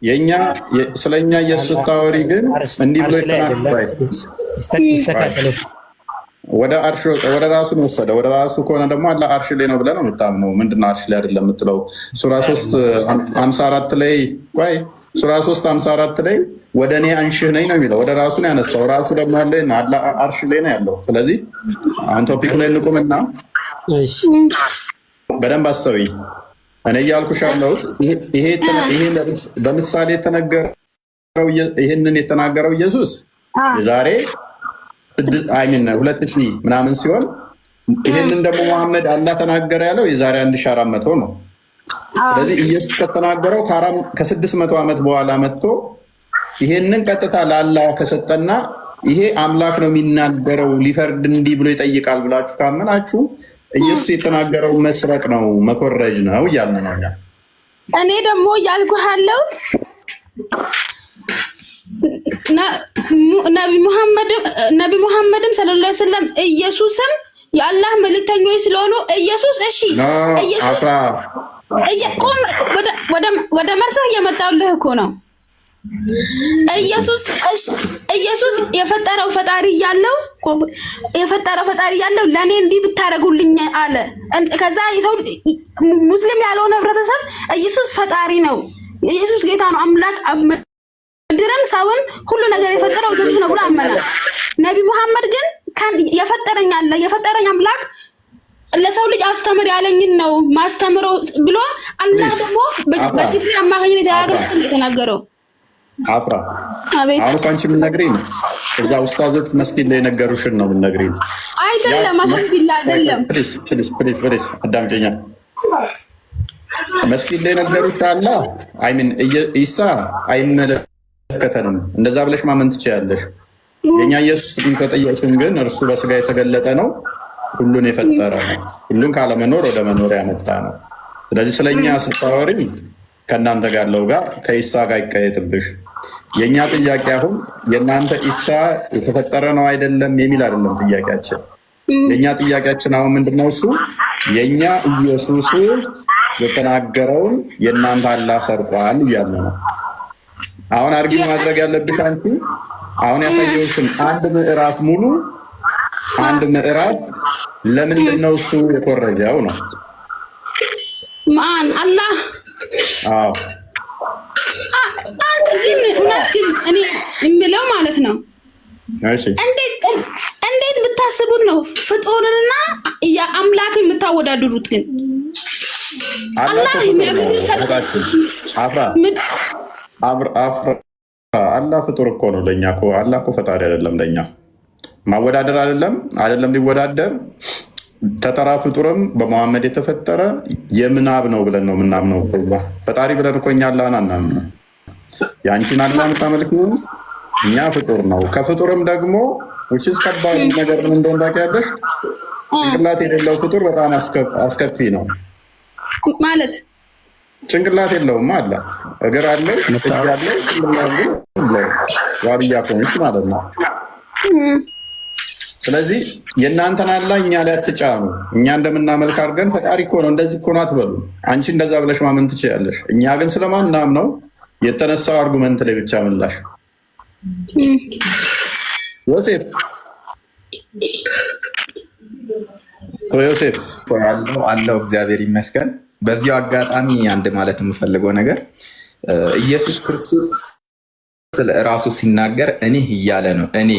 የኛ ስለኛ ኢየሱስ ታወሪ ግን እንዲህ ብሎ ይተናገራል። ወደ አርሽ ወደ ራሱ ነው ወሰደ። ወደ ራሱ ከሆነ ደግሞ አላህ አርሽ ላይ ነው ብለህ ነው የምታምነው። ምንድነው አርሽ ላይ አይደለም የምትለው? ሱራ 3:54 ላይ ወይ ሱራ 3:54 ላይ ወደ እኔ አንሽህ ነኝ ነው የሚለው። ወደ ራሱ ነው ያነሳው። ራሱ ደግሞ ያለ አላህ አርሽ ላይ ነው ያለው። ስለዚህ አሁን ቶፒክ ላይ እንቁምና በደንብ አስተውይ። እኔ እያልኩሽ ያለሁት ይሄ በምሳሌ የተነገረው ይሄንን የተናገረው ኢየሱስ የዛሬ 2000 ምናምን ሲሆን ይሄንን ደግሞ መሐመድ አላህ ተናገረ ያለው የዛሬ 1400 ነው። ስለዚህ ኢየሱስ ከተናገረው ከ600 ዓመት በኋላ መጥቶ ይሄንን ቀጥታ ለአላህ ከሰጠና ይሄ አምላክ ነው የሚናገረው ሊፈርድ እንዲህ ብሎ ይጠይቃል ብላችሁ ካመናችሁ ኢየሱስ የተናገረው መስረቅ ነው መኮረጅ ነው እያልን ነው። እኔ ደግሞ እያልኩህ ያለው ነቢ ሙሐመድም ሰለላሁ ዐለይሂ ወሰለም ኢየሱስም የአላህ መልእክተኞች ስለሆኑ ኢየሱስ እሺ ወደ መርሳህ እየመጣሁልህ እኮ ነው። ኢየሱስ የፈጠረው ፈጣሪ ያለው ለእኔ እንዲህ ብታደርጉልኝ አለ። ከዛ ሰው ሙስሊም ያልሆነ ህብረተሰብ ኢየሱስ ፈጣሪ ነው፣ ኢየሱስ ጌታ ነው፣ አምላክ ምድርን ሰውን ሁሉ ነገር የፈጠረው ኢየሱስ ነው ብሎ አመነ። ነቢ ሙሐመድ ግን የፈጠረኝ አምላክ ለሰው ልጅ አስተምር ያለኝን ነው ማስተምረው ብሎ አላህ ደግሞ በጅብሪል አማካኝነት የተናገረው። አፍራ አሁን ከአንቺ የምንነግሪኝ ነው እዛ ኡስታዞች መስጊድ ላይ የነገሩሽን ነው የምንነግሪኝ አይደለም። አልሐምዱሊላ አይደለም። ፕሊዝ አዳምጪኛ። መስጊድ ላይ የነገሩሽ አላ አይሚን ኢሳ አይመለከተንም እንደዛ ብለሽ ማመን ትችያለሽ። የኛ ኢየሱስ ከጠየቅሽን ግን እርሱ በስጋ የተገለጠ ነው፣ ሁሉን የፈጠረ ነው፣ ሁሉን ካለመኖር ወደ መኖር ያመጣ ነው። ስለዚህ ስለኛ ስታወሪ ከእናንተ ጋር ያለው ጋር ከኢሳ ጋር ይቀየጥብሽ። የእኛ ጥያቄ አሁን የእናንተ ኢሳ የተፈጠረ ነው አይደለም የሚል አይደለም ጥያቄያችን። የእኛ ጥያቄያችን አሁን ምንድነው? እሱ የእኛ ኢየሱስ የተናገረውን የእናንተ አላህ ሰርቋል እያለ ነው። አሁን አርጊ ማድረግ ያለብሽ አንቺ አሁን ያሳየውሽን አንድ ምዕራፍ ሙሉ ለምንድን ነው እሱ የኮረጀው ነው? ማን አላህ? አዎ እኔ የምለው ማለት ነው። እንዴት ብታስቡት ነው ፍጡርንና የአምላክን የምታወዳድሩት? ግን አላህ አላህ ፍጡር እኮ ነው ለእኛ እኮ አላህ እኮ ፈጣሪ አይደለም። ለእኛ ማወዳደር አይደለም ሊወዳደር ተጠራ ፍጡርም በመሐመድ የተፈጠረ የምናብ ነው ብለን ነው የምናምነው። ፈጣሪ ብለን እኮ እኛ አላህን አናምነው። የአንቺን አላህ የምታመልክ እኛ ፍጡር ነው። ከፍጡርም ደግሞ ውጭስ ከባድ ነገር ምን እንደሆነ ታውቂያለሽ? ጭንቅላት የሌለው ፍጡር በጣም አስከፊ ነው ማለት። ጭንቅላት የለውም አለ፣ እግር አለ፣ እጅ አለ፣ ዋብያ ኮንሽ ማለት ነው። ስለዚህ የእናንተን አላህ እኛ ላይ አትጫኑ። እኛ እንደምናመልክ አድርገን ፈጣሪ እኮ ነው እንደዚህ እኮ ነው አትበሉ። አንቺ እንደዛ ብለሽ ማመን ትችያለሽ። እኛ ግን ስለማናም ነው የተነሳው አርጉመንት ላይ ብቻ ምላሽ። ዮሴፍ አለው እግዚአብሔር ይመስገን። በዚሁ አጋጣሚ አንድ ማለት የምፈልገው ነገር ኢየሱስ ክርስቶስ ስለ ራሱ ሲናገር እኔ እያለ ነው። እኔ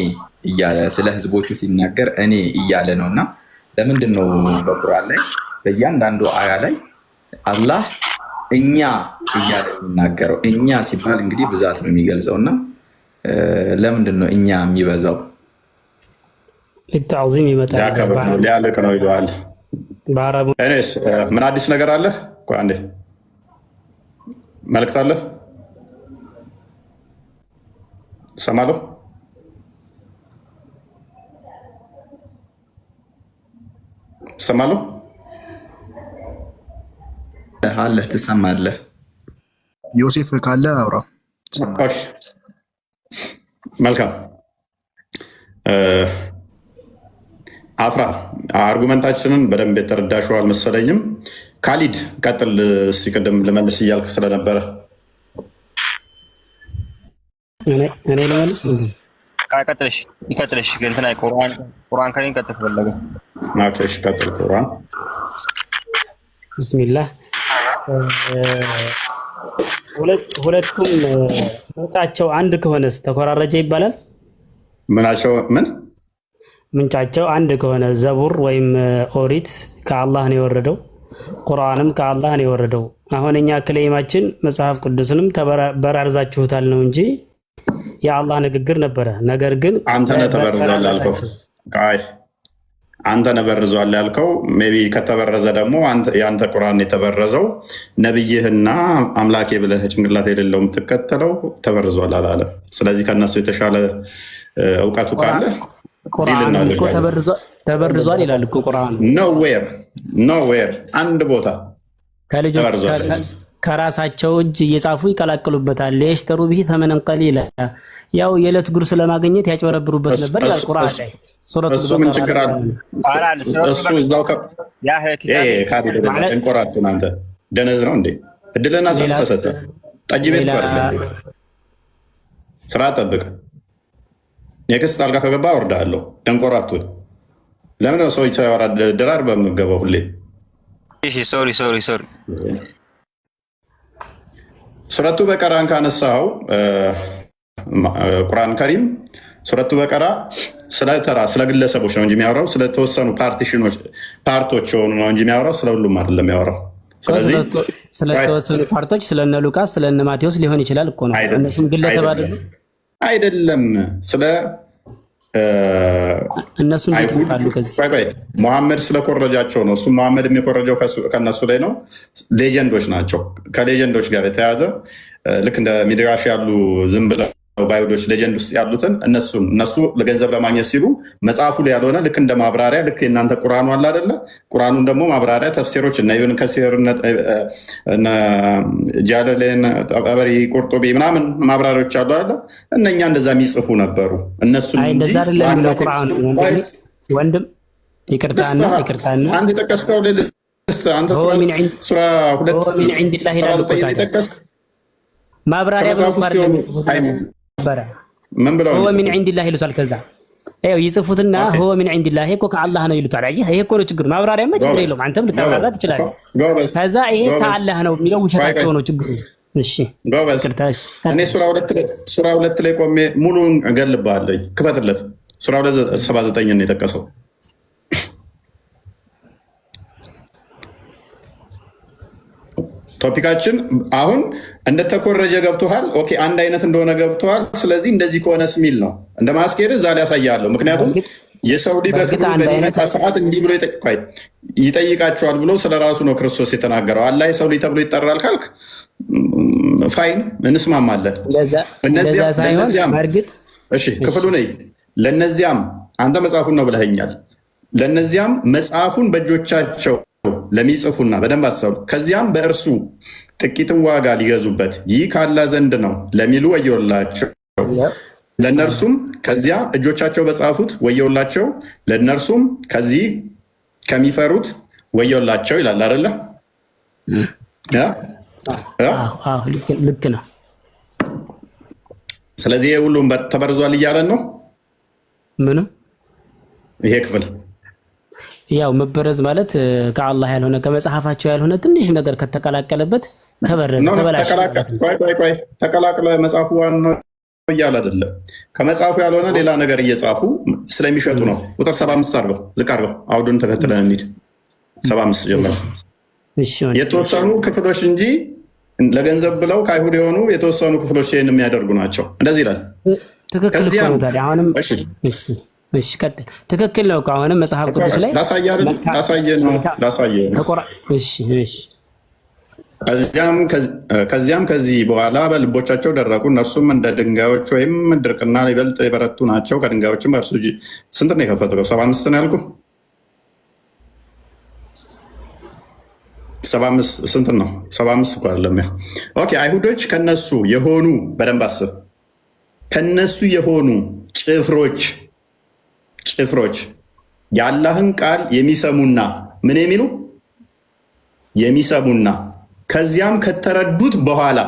እያለ ስለ ህዝቦቹ ሲናገር እኔ እያለ ነው። እና ለምንድን ነው በቁርአን ላይ በእያንዳንዱ አያ ላይ አላህ እኛ እያለ የሚናገረው? እኛ ሲባል እንግዲህ ብዛት ነው የሚገልጸው። እና ለምንድን ነው እኛ የሚበዛው? ለተዕዚም ይመጣል፣ ሊያልቅ ነው ይለዋል። እኔስ ምን አዲስ ነገር አለ? አንዴ መልእክት አለ ሰማለሁ። ሰማለሁ አለ ትሰማለህ? ዮሴፍ ካለ አውራ። መልካም አፍራ አርጉመንታችንን በደንብ የተረዳሽው አልመሰለኝም። ካሊድ ቀጥል። ሲቀደም ልመልስ እያልክ ስለነበረ እኔ ልመልስ። ቀጥልሽ ግን እንትን ቁርአን ከኔን ቀጥል ፈለገ ማክሽ ቀጥል። ቁርአን ቢስሚላህ። ሁለቱም ምንጫቸው አንድ ከሆነስ ተኮራረጀ ይባላል? ምናቸው ምን ምንጫቸው አንድ ከሆነ ዘቡር ወይም ኦሪት ከአላህ ነው የወረደው፣ ቁርአንም ከአላህ ነው የወረደው። አሁን እኛ ክሌማችን መጽሐፍ ቅዱስንም ተበራርዛችሁታል ነው እንጂ የአላህ ንግግር ነበረ። ነገር ግን አንተ ነህ ተበርዟል ያልከው። አንተ ነህ በርዟል ያልከው። ሜይ ቢ ከተበረዘ ደግሞ የአንተ ቁርአን የተበረዘው ነብይህና አምላኬ ብለህ ጭንቅላት የሌለው የምትከተለው ተበርዟል አላለም። ስለዚህ ከነሱ የተሻለ እውቀቱ ካለ ቁርአን እኮ ተበርዟል ይላል እኮ ቁርአን። ኖዌር አንድ ቦታ ከልጆች ከራሳቸው እጅ እየጻፉ ይቀላቅሉበታል። ለየሽተሩ ቢሂ ተመነን ቀሊላ፣ ያው የዕለት ጉርስ ለማግኘት ያጭበረብሩበት ነበር ይላል ቁርአን ላይ። እሱ ምን ችግር አለ? እሱ እዛው እንቆራጡን። አንተ ደነዝ ነው እንዴ? እድልና ሰልፍ ተሰጠ። ጠጅ ቤት አይደለም። ስራ ጠብቅ። የክስ ጣልቃ ከገባ አወርዳለሁ። ደንቆራቱን ለምን ነው ሰው ያወራ? ድራር በምገባው ሁሌ ሶሪ ሱረቱ በቀራን ካነሳው ቁርአን ከሪም ሱረቱ በቀራ ስለ ግለሰቦች ነው እንጂ የሚያወራው ስለተወሰኑ ፓርቶች ሆኑ ነው እንጂ የሚያወራው ስለ ሁሉም አይደለም የሚያወራው። ስለተወሰኑ ፓርቶች ስለነ ሉቃስ ስለነ ማቴዎስ ሊሆን ይችላል እኮ ነው። እነሱም ግለሰብ አይደለም። ስለ እነሱ እንዲታሉ ከዚህ መሐመድ ስለኮረጃቸው ነው። እሱ መሐመድ የሚኮረጀው ከነሱ ላይ ነው። ሌጀንዶች ናቸው። ከሌጀንዶች ጋር የተያዘ ልክ እንደ ሚድራሽ ያሉ ዝም ብለው ባይሁዶች ሌጀንድ ውስጥ ያሉትን እነሱ ለገንዘብ ለማግኘት ሲሉ መጽሐፉ ላይ ያልሆነ ልክ እንደ ማብራሪያ ልክ የእናንተ ቁርአኑ አለ አይደለ? ቁርአኑን ደግሞ ማብራሪያ ተፍሲሮች እና ኢብን ከሲር ጃለሌን ጠበሪ ቁርጡቢ ምናምን ማብራሪያዎች አሉ አይደለ? እነኛ እንደዛ የሚጽፉ ነበሩ። እነሱ እንደዛ አይደለም የሚለው ቁርአኑ። ወንድም ይቅርታና አንተ የጠቀስከው አንተ ሱራ 2 ማብራሪያ ምን ብለው هو من عند الله ይሉታል። ከዛ ይኸው ይጽፉትና هو من عند الله እኮ ከአላህ ነው ይሉታል። አየህ፣ ይሄ እኮ ነው ችግሩ። ማብራሪያማ ችግር የለውም። አንተም ልታብራራ ትችላለህ። ከዛ ይሄ ከአላህ ነው የሚለው ውሸታቸው ነው ችግሩ። እሺ እኔ ሱራ 2 ላይ ቆሜ ሙሉን እገልብሃለሁ። ክፈትለት። ሱራ 279 ነው የጠቀሰው። ቶፒካችን አሁን እንደተኮረጀ ገብቶሃል። ኦኬ፣ አንድ አይነት እንደሆነ ገብቶሃል። ስለዚህ እንደዚህ ከሆነ ስሚል ነው እንደ ማስኬድ እዛ ላይ ያሳያለሁ። ምክንያቱም የሰው ልጅ በክብሩ በሚመጣ ሰዓት እንዲህ ብሎ ይጠይቃቸዋል ብሎ ስለ ራሱ ነው ክርስቶስ የተናገረው። አላህ የሰው ልጅ ተብሎ ይጠራል ካልክ ፋይን፣ እንስማማለን። እሺ፣ ክፍሉ ነይ። ለነዚያም አንተ መጽሐፉን ነው ብለኸኛል። ለነዚያም መጽሐፉን በእጆቻቸው ለሚጽፉና በደንብ አስተውሉ፣ ከዚያም በእርሱ ጥቂትን ዋጋ ሊገዙበት ይህ ካላ ዘንድ ነው ለሚሉ ወየውላቸው። ለእነርሱም ከዚያ እጆቻቸው በጻፉት ወየውላቸው፣ ለእነርሱም ከዚህ ከሚፈሩት ወየውላቸው ይላል አይደለ? ልክ ነው። ስለዚህ ይሄ ሁሉም ተበርዟል እያለን ነው። ምኑ ይሄ ክፍል ያው መበረዝ ማለት ከአላህ ያልሆነ ከመጽሐፋቸው ያልሆነ ትንሽ ነገር ከተቀላቀለበት ተበረዘ፣ ተበላሸ። ተቀላቀለ መጽሐፉ ዋናው እያለ አይደለም። ከመጽሐፉ ያልሆነ ሌላ ነገር እየጻፉ ስለሚሸጡ ነው። ቁጥር 75 አድርገው ዝቅ አድርገው አውዱን ተከትለን እንሂድ። 75 ጀምሮ የተወሰኑ ክፍሎች እንጂ ለገንዘብ ብለው ከአይሁድ የሆኑ የተወሰኑ ክፍሎች ይህን የሚያደርጉ ናቸው። እንደዚህ ይላል። ትክክል ነው። አሁንም መጽሐፍ ቅዱስ ላይ ላሳየ ነው። ከዚያም ከዚህ በኋላ በልቦቻቸው ደረቁ፣ እነርሱም እንደ ድንጋዮች ወይም ድርቅና ይበልጥ የበረቱ ናቸው። ከድንጋዮችም እርሱ ስንት ነው የከፈተው? 75 ነው ያልኩ። 75 ስንት ነው? 75 እኮ አይደለም። ኦኬ አይሁዶች ከነሱ የሆኑ በደንብ አስብ። ከነሱ የሆኑ ጭፍሮች የአላህን ቃል የሚሰሙና ምን የሚሉ የሚሰሙና ከዚያም ከተረዱት በኋላ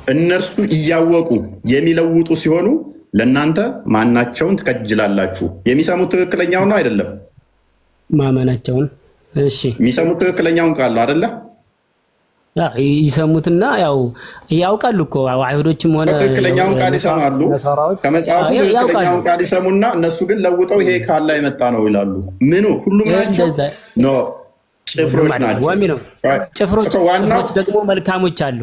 እነርሱ እያወቁ የሚለውጡ ሲሆኑ ለእናንተ ማናቸውን ትከጅላላችሁ? የሚሰሙት ትክክለኛውን ነው አይደለም? ማመናቸውን። እሺ የሚሰሙት ትክክለኛውን ቃል ነው አይደለ? ይሰሙትና ያው ያውቃሉ እኮ አይሁዶችም ሆነ ትክክለኛውን ቃል ይሰማሉ። ከመጽሐፉ ትክክለኛውን ቃል ይሰሙና እነሱ ግን ለውጠው ይሄ ቃል ላይ መጣ ነው ይላሉ። ምኑ ሁሉም ናቸው? ኖ ጭፍሮች ናቸው። ጭፍሮች ደግሞ መልካሞች አሉ።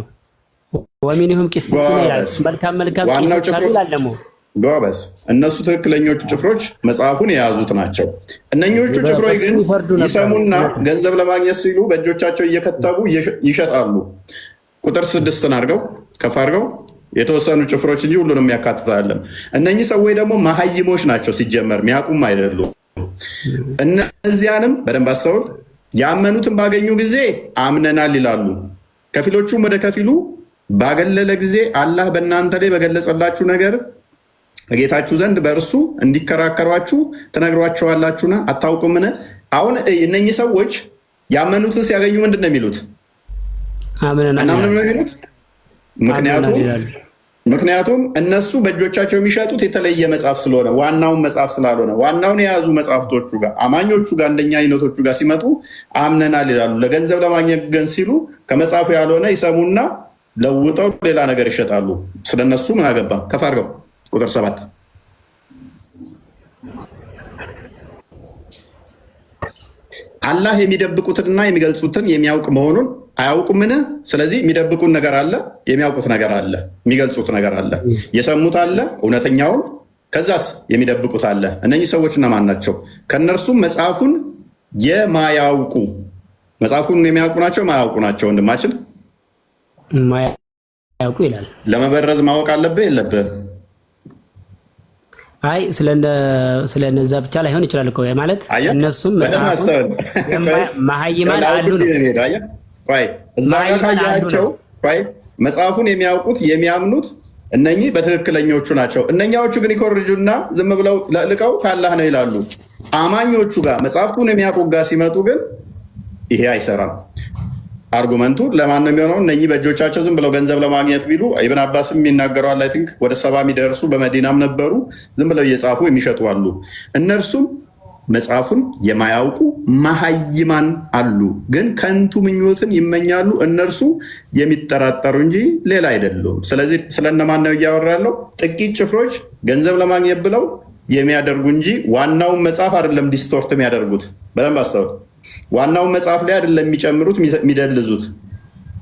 ወሚንሁም ቂሲስ ይላል። መልካም ቂሶች አሉ ይላል ደግሞ ጎበዝ። እነሱ ትክክለኞቹ ጭፍሮች መጽሐፉን የያዙት ናቸው። እነኞቹ ጭፍሮች ግን ይሰሙና ገንዘብ ለማግኘት ሲሉ በእጆቻቸው እየከተቡ ይሸጣሉ። ቁጥር 6 አድርገው ከፍ አድርገው የተወሰኑ ጭፍሮች እንጂ ሁሉንም ያካትታለን። እነኚህ ሰዎች ደግሞ መሀይሞች ናቸው። ሲጀመር ሚያውቁም አይደሉም። እነዚያንም በደንብ አስተውል። ያመኑትን ባገኙ ጊዜ አምነናል ይላሉ። ከፊሎቹም ወደ ከፊሉ ባገለለ ጊዜ አላህ በእናንተ ላይ በገለጸላችሁ ነገር በጌታችሁ ዘንድ በእርሱ እንዲከራከሯችሁ ትነግሯቸዋላችሁና አታውቁምን? አሁን እነኚህ ሰዎች ያመኑትን ሲያገኙ ምንድን ነው የሚሉት? አናምንም ነው የሚሉት። ምክንያቱም እነሱ በእጆቻቸው የሚሸጡት የተለየ መጽሐፍ ስለሆነ ዋናውን መጽሐፍ ስላልሆነ ዋናውን የያዙ መጽሐፍቶቹ ጋር አማኞቹ ጋር እንደኛ አይነቶቹ ጋር ሲመጡ አምነናል ይላሉ። ለገንዘብ ለማግኘት ግን ሲሉ ከመጽሐፉ ያልሆነ ይሰሙና ለውጠው ሌላ ነገር ይሸጣሉ። ስለነሱ ምን አገባ? ከፍ አድርገው ቁጥር 7 አላህ የሚደብቁትንና የሚገልጹትን የሚያውቅ መሆኑን አያውቁምን? ስለዚህ የሚደብቁን ነገር አለ፣ የሚያውቁት ነገር አለ፣ የሚገልጹት ነገር አለ፣ የሰሙት አለ እውነተኛውን፣ ከዛስ የሚደብቁት አለ። እነኚህ ሰዎች እነማን ናቸው? ከእነርሱም መጽሐፉን የማያውቁ መጽሐፉን የሚያውቁ ናቸው፣ ማያውቁ ናቸው። ወንድማችን ማያውቁ ይላል። ለመበረዝ ማወቅ አለብህ የለብህ? አይ ስለነዛ ብቻ ላይሆን ይችላል እኮ ማለት እነሱም መሀይማን አሉ ነው። እዛ ጋር ካያቸው መጽሐፉን የሚያውቁት የሚያምኑት እነኚህ በትክክለኞቹ ናቸው። እነኛዎቹ ግን ይኮርጁና ዝም ብለው ለልቀው ካላህ ነው ይላሉ። አማኞቹ ጋር መጽሐፍቱን የሚያውቁ ጋር ሲመጡ ግን ይሄ አይሰራም። አርጉመንቱ ለማን ነው የሚሆነው? እነኚህ በእጆቻቸው ዝም ብለው ገንዘብ ለማግኘት ቢሉ ኢብን አባስም የሚናገረዋል። አይ ቲንክ ወደ 70 የሚደርሱ በመዲናም ነበሩ ዝም ብለው እየጻፉ የሚሸጡ አሉ። እነርሱም መጽሐፉን የማያውቁ መሀይማን አሉ፣ ግን ከንቱ ምኞትን ይመኛሉ። እነርሱ የሚጠራጠሩ እንጂ ሌላ አይደሉም። ስለዚህ ስለነማን ነው እያወራ ያለው? ጥቂት ጭፍሮች ገንዘብ ለማግኘት ብለው የሚያደርጉ እንጂ ዋናውን መጽሐፍ አይደለም ዲስቶርት የሚያደርጉት። በደንብ አስተውል። ዋናውን መጽሐፍ ላይ አይደለም የሚጨምሩት የሚደልዙት።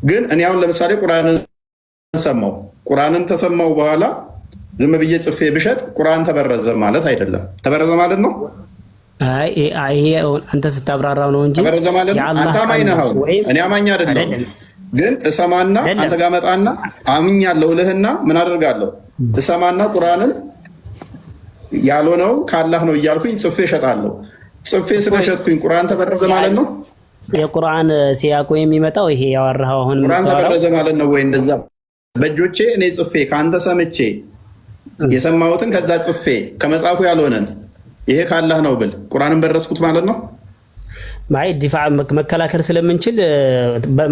ግን እኔ አሁን ለምሳሌ ቁርአንን ሰማው፣ ቁርአንን ተሰማው በኋላ ዝም ብዬ ጽፌ ብሸጥ ቁርአን ተበረዘ ማለት አይደለም። ተበረዘ ማለት ነው። ይሄ አንተ ስታብራራው ነው እንጂ ተበረዘ ማለት ነው። አንተ አማኝ ነህ። አሁን እኔ አማኝ አይደለም፣ ግን እሰማና አንተ ጋር መጣና አምኛለሁ ልህና ምን አደርጋለሁ? እሰማና ቁርአንን ያልሆነው ካላህ ነው እያልኩኝ ጽፌ እሸጣለሁ። ጽፌ ስለሸጥኩኝ ቁርአን ተበረዘ ማለት ነው። የቁርአን ሲያቆ የሚመጣው ይሄ ያወራኸው አሁን ቁርአን ተበረዘ ማለት ነው ወይ? እንደዛ በእጆቼ እኔ ጽፌ ከአንተ ሰምቼ የሰማሁትን ከዛ ጽፌ ከመጽሐፉ ያልሆነን ይሄ ካላህ ነው ብል ቁርአንን በረስኩት ማለት ነው። ማይ ዲፋዕ መከላከል ስለምንችል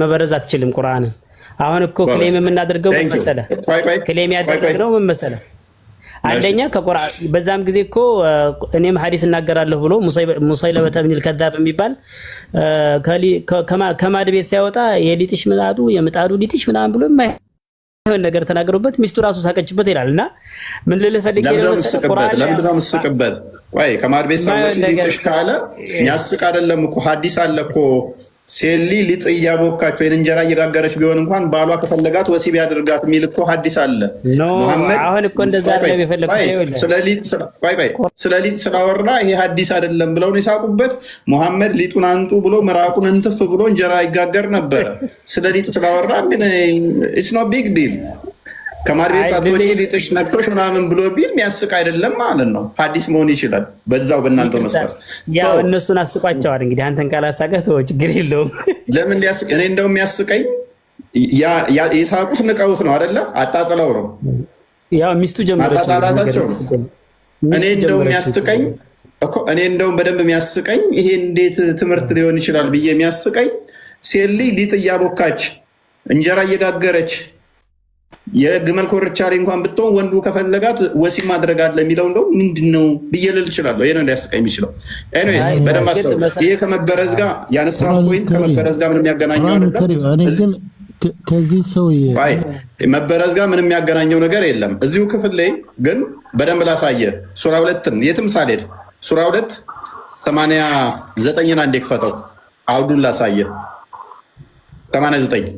መበረዝ አትችልም ቁርአንን። አሁን እኮ ክሌም የምናደርገው ምን መሰለህ? ክሌም ያደረግነው ምን መሰለህ? አንደኛ ከቁርአን በዛም ጊዜ እኮ እኔም ሐዲስ እናገራለሁ ብሎ ሙሰይለመተ ብኒል ከዛብ የሚባል ከማድ ቤት ሳይወጣ የሊጥሽ ምጣዱ የምጣዱ ሊጥሽ ምናምን ብሎ የማይሆን ነገር ተናገሩበት፣ ሚስቱ ራሱ ሳቀችበት ይላል። እና ምን ልልህ ፈልጌ ነው መሰለህ ቁርአን ለምንድን ነው የምትስቅበት? ቆይ ከማድ ቤት ሰዎች ሊጥሽ ካለ ያስቅ አይደለም እኮ ሐዲስ አለ እኮ ሴሊ ሊጥ እያቦካች ወይ እንጀራ እየጋገረች ቢሆን እንኳን ባሏ ከፈለጋት ወሲብ ያድርጋት የሚል እኮ ሐዲስ አለ። መሐመድ አሁን እኮ እንደዛ አይደለም የፈለኩት። ስለ ሊጥ ስላወራ ይሄ ሐዲስ አይደለም ብለው ነው የሳቁበት። መሐመድ ሊጡን አንጡ ብሎ ምራቁን እንትፍ ብሎ እንጀራ ይጋገር ነበረ። ስለ ሊጥ ስላወራ ግን ኢትስ ኖ ቢግ ዲል። ከማድ ቤት ሳትወጪ ሊጥሽ ነክቶሽ ምናምን ብሎ ቢል የሚያስቅ አይደለም ማለት ነው። ሐዲስ መሆን ይችላል በዛው በእናንተ መስፈርት። ያው እነሱን አስቋቸዋል። እንግዲህ አንተን ካላሳቀህ ተወው፣ ችግር የለውም። ለምን እንዲያስቅ? እኔ እንደውም የሚያስቀኝ የሳቁት ንቀውት ነው አይደለ? አጣጥለው ነው ያው ሚስቱ ጀመረች አጣጣላቸው። እኔ እንደውም የሚያስቀኝ እኮ እኔ እንደውም በደንብ የሚያስቀኝ ይሄ እንዴት ትምህርት ሊሆን ይችላል ብዬ የሚያስቀኝ ሴሊ ሊጥ እያቦካች እንጀራ እየጋገረች የግመል ኮርቻ ላይ እንኳን ብትሆን ወንዱ ከፈለጋት ወሲብ ማድረግ አለ የሚለው እንደው ምንድን ነው ብዬ ልል እችላለሁ። ይሄ ነው እንዲያስቀኝ የሚችለው። ኤኒዌይስ በደንብ አስተውል። ይሄ ከመበረዝ ጋር ያነሳው ፖይንት ከመበረዝ ጋር ምንም የሚያገናኘው አይደለም። ከዚህ ሰው መበረዝ ጋር ምንም የሚያገናኘው ነገር የለም። እዚሁ ክፍል ላይ ግን በደንብ ላሳየ። ሱራ 2 የትም ሳልሄድ ሱራ 2 89 አንዴ ክፈተው፣ አውዱን ላሳየ። 89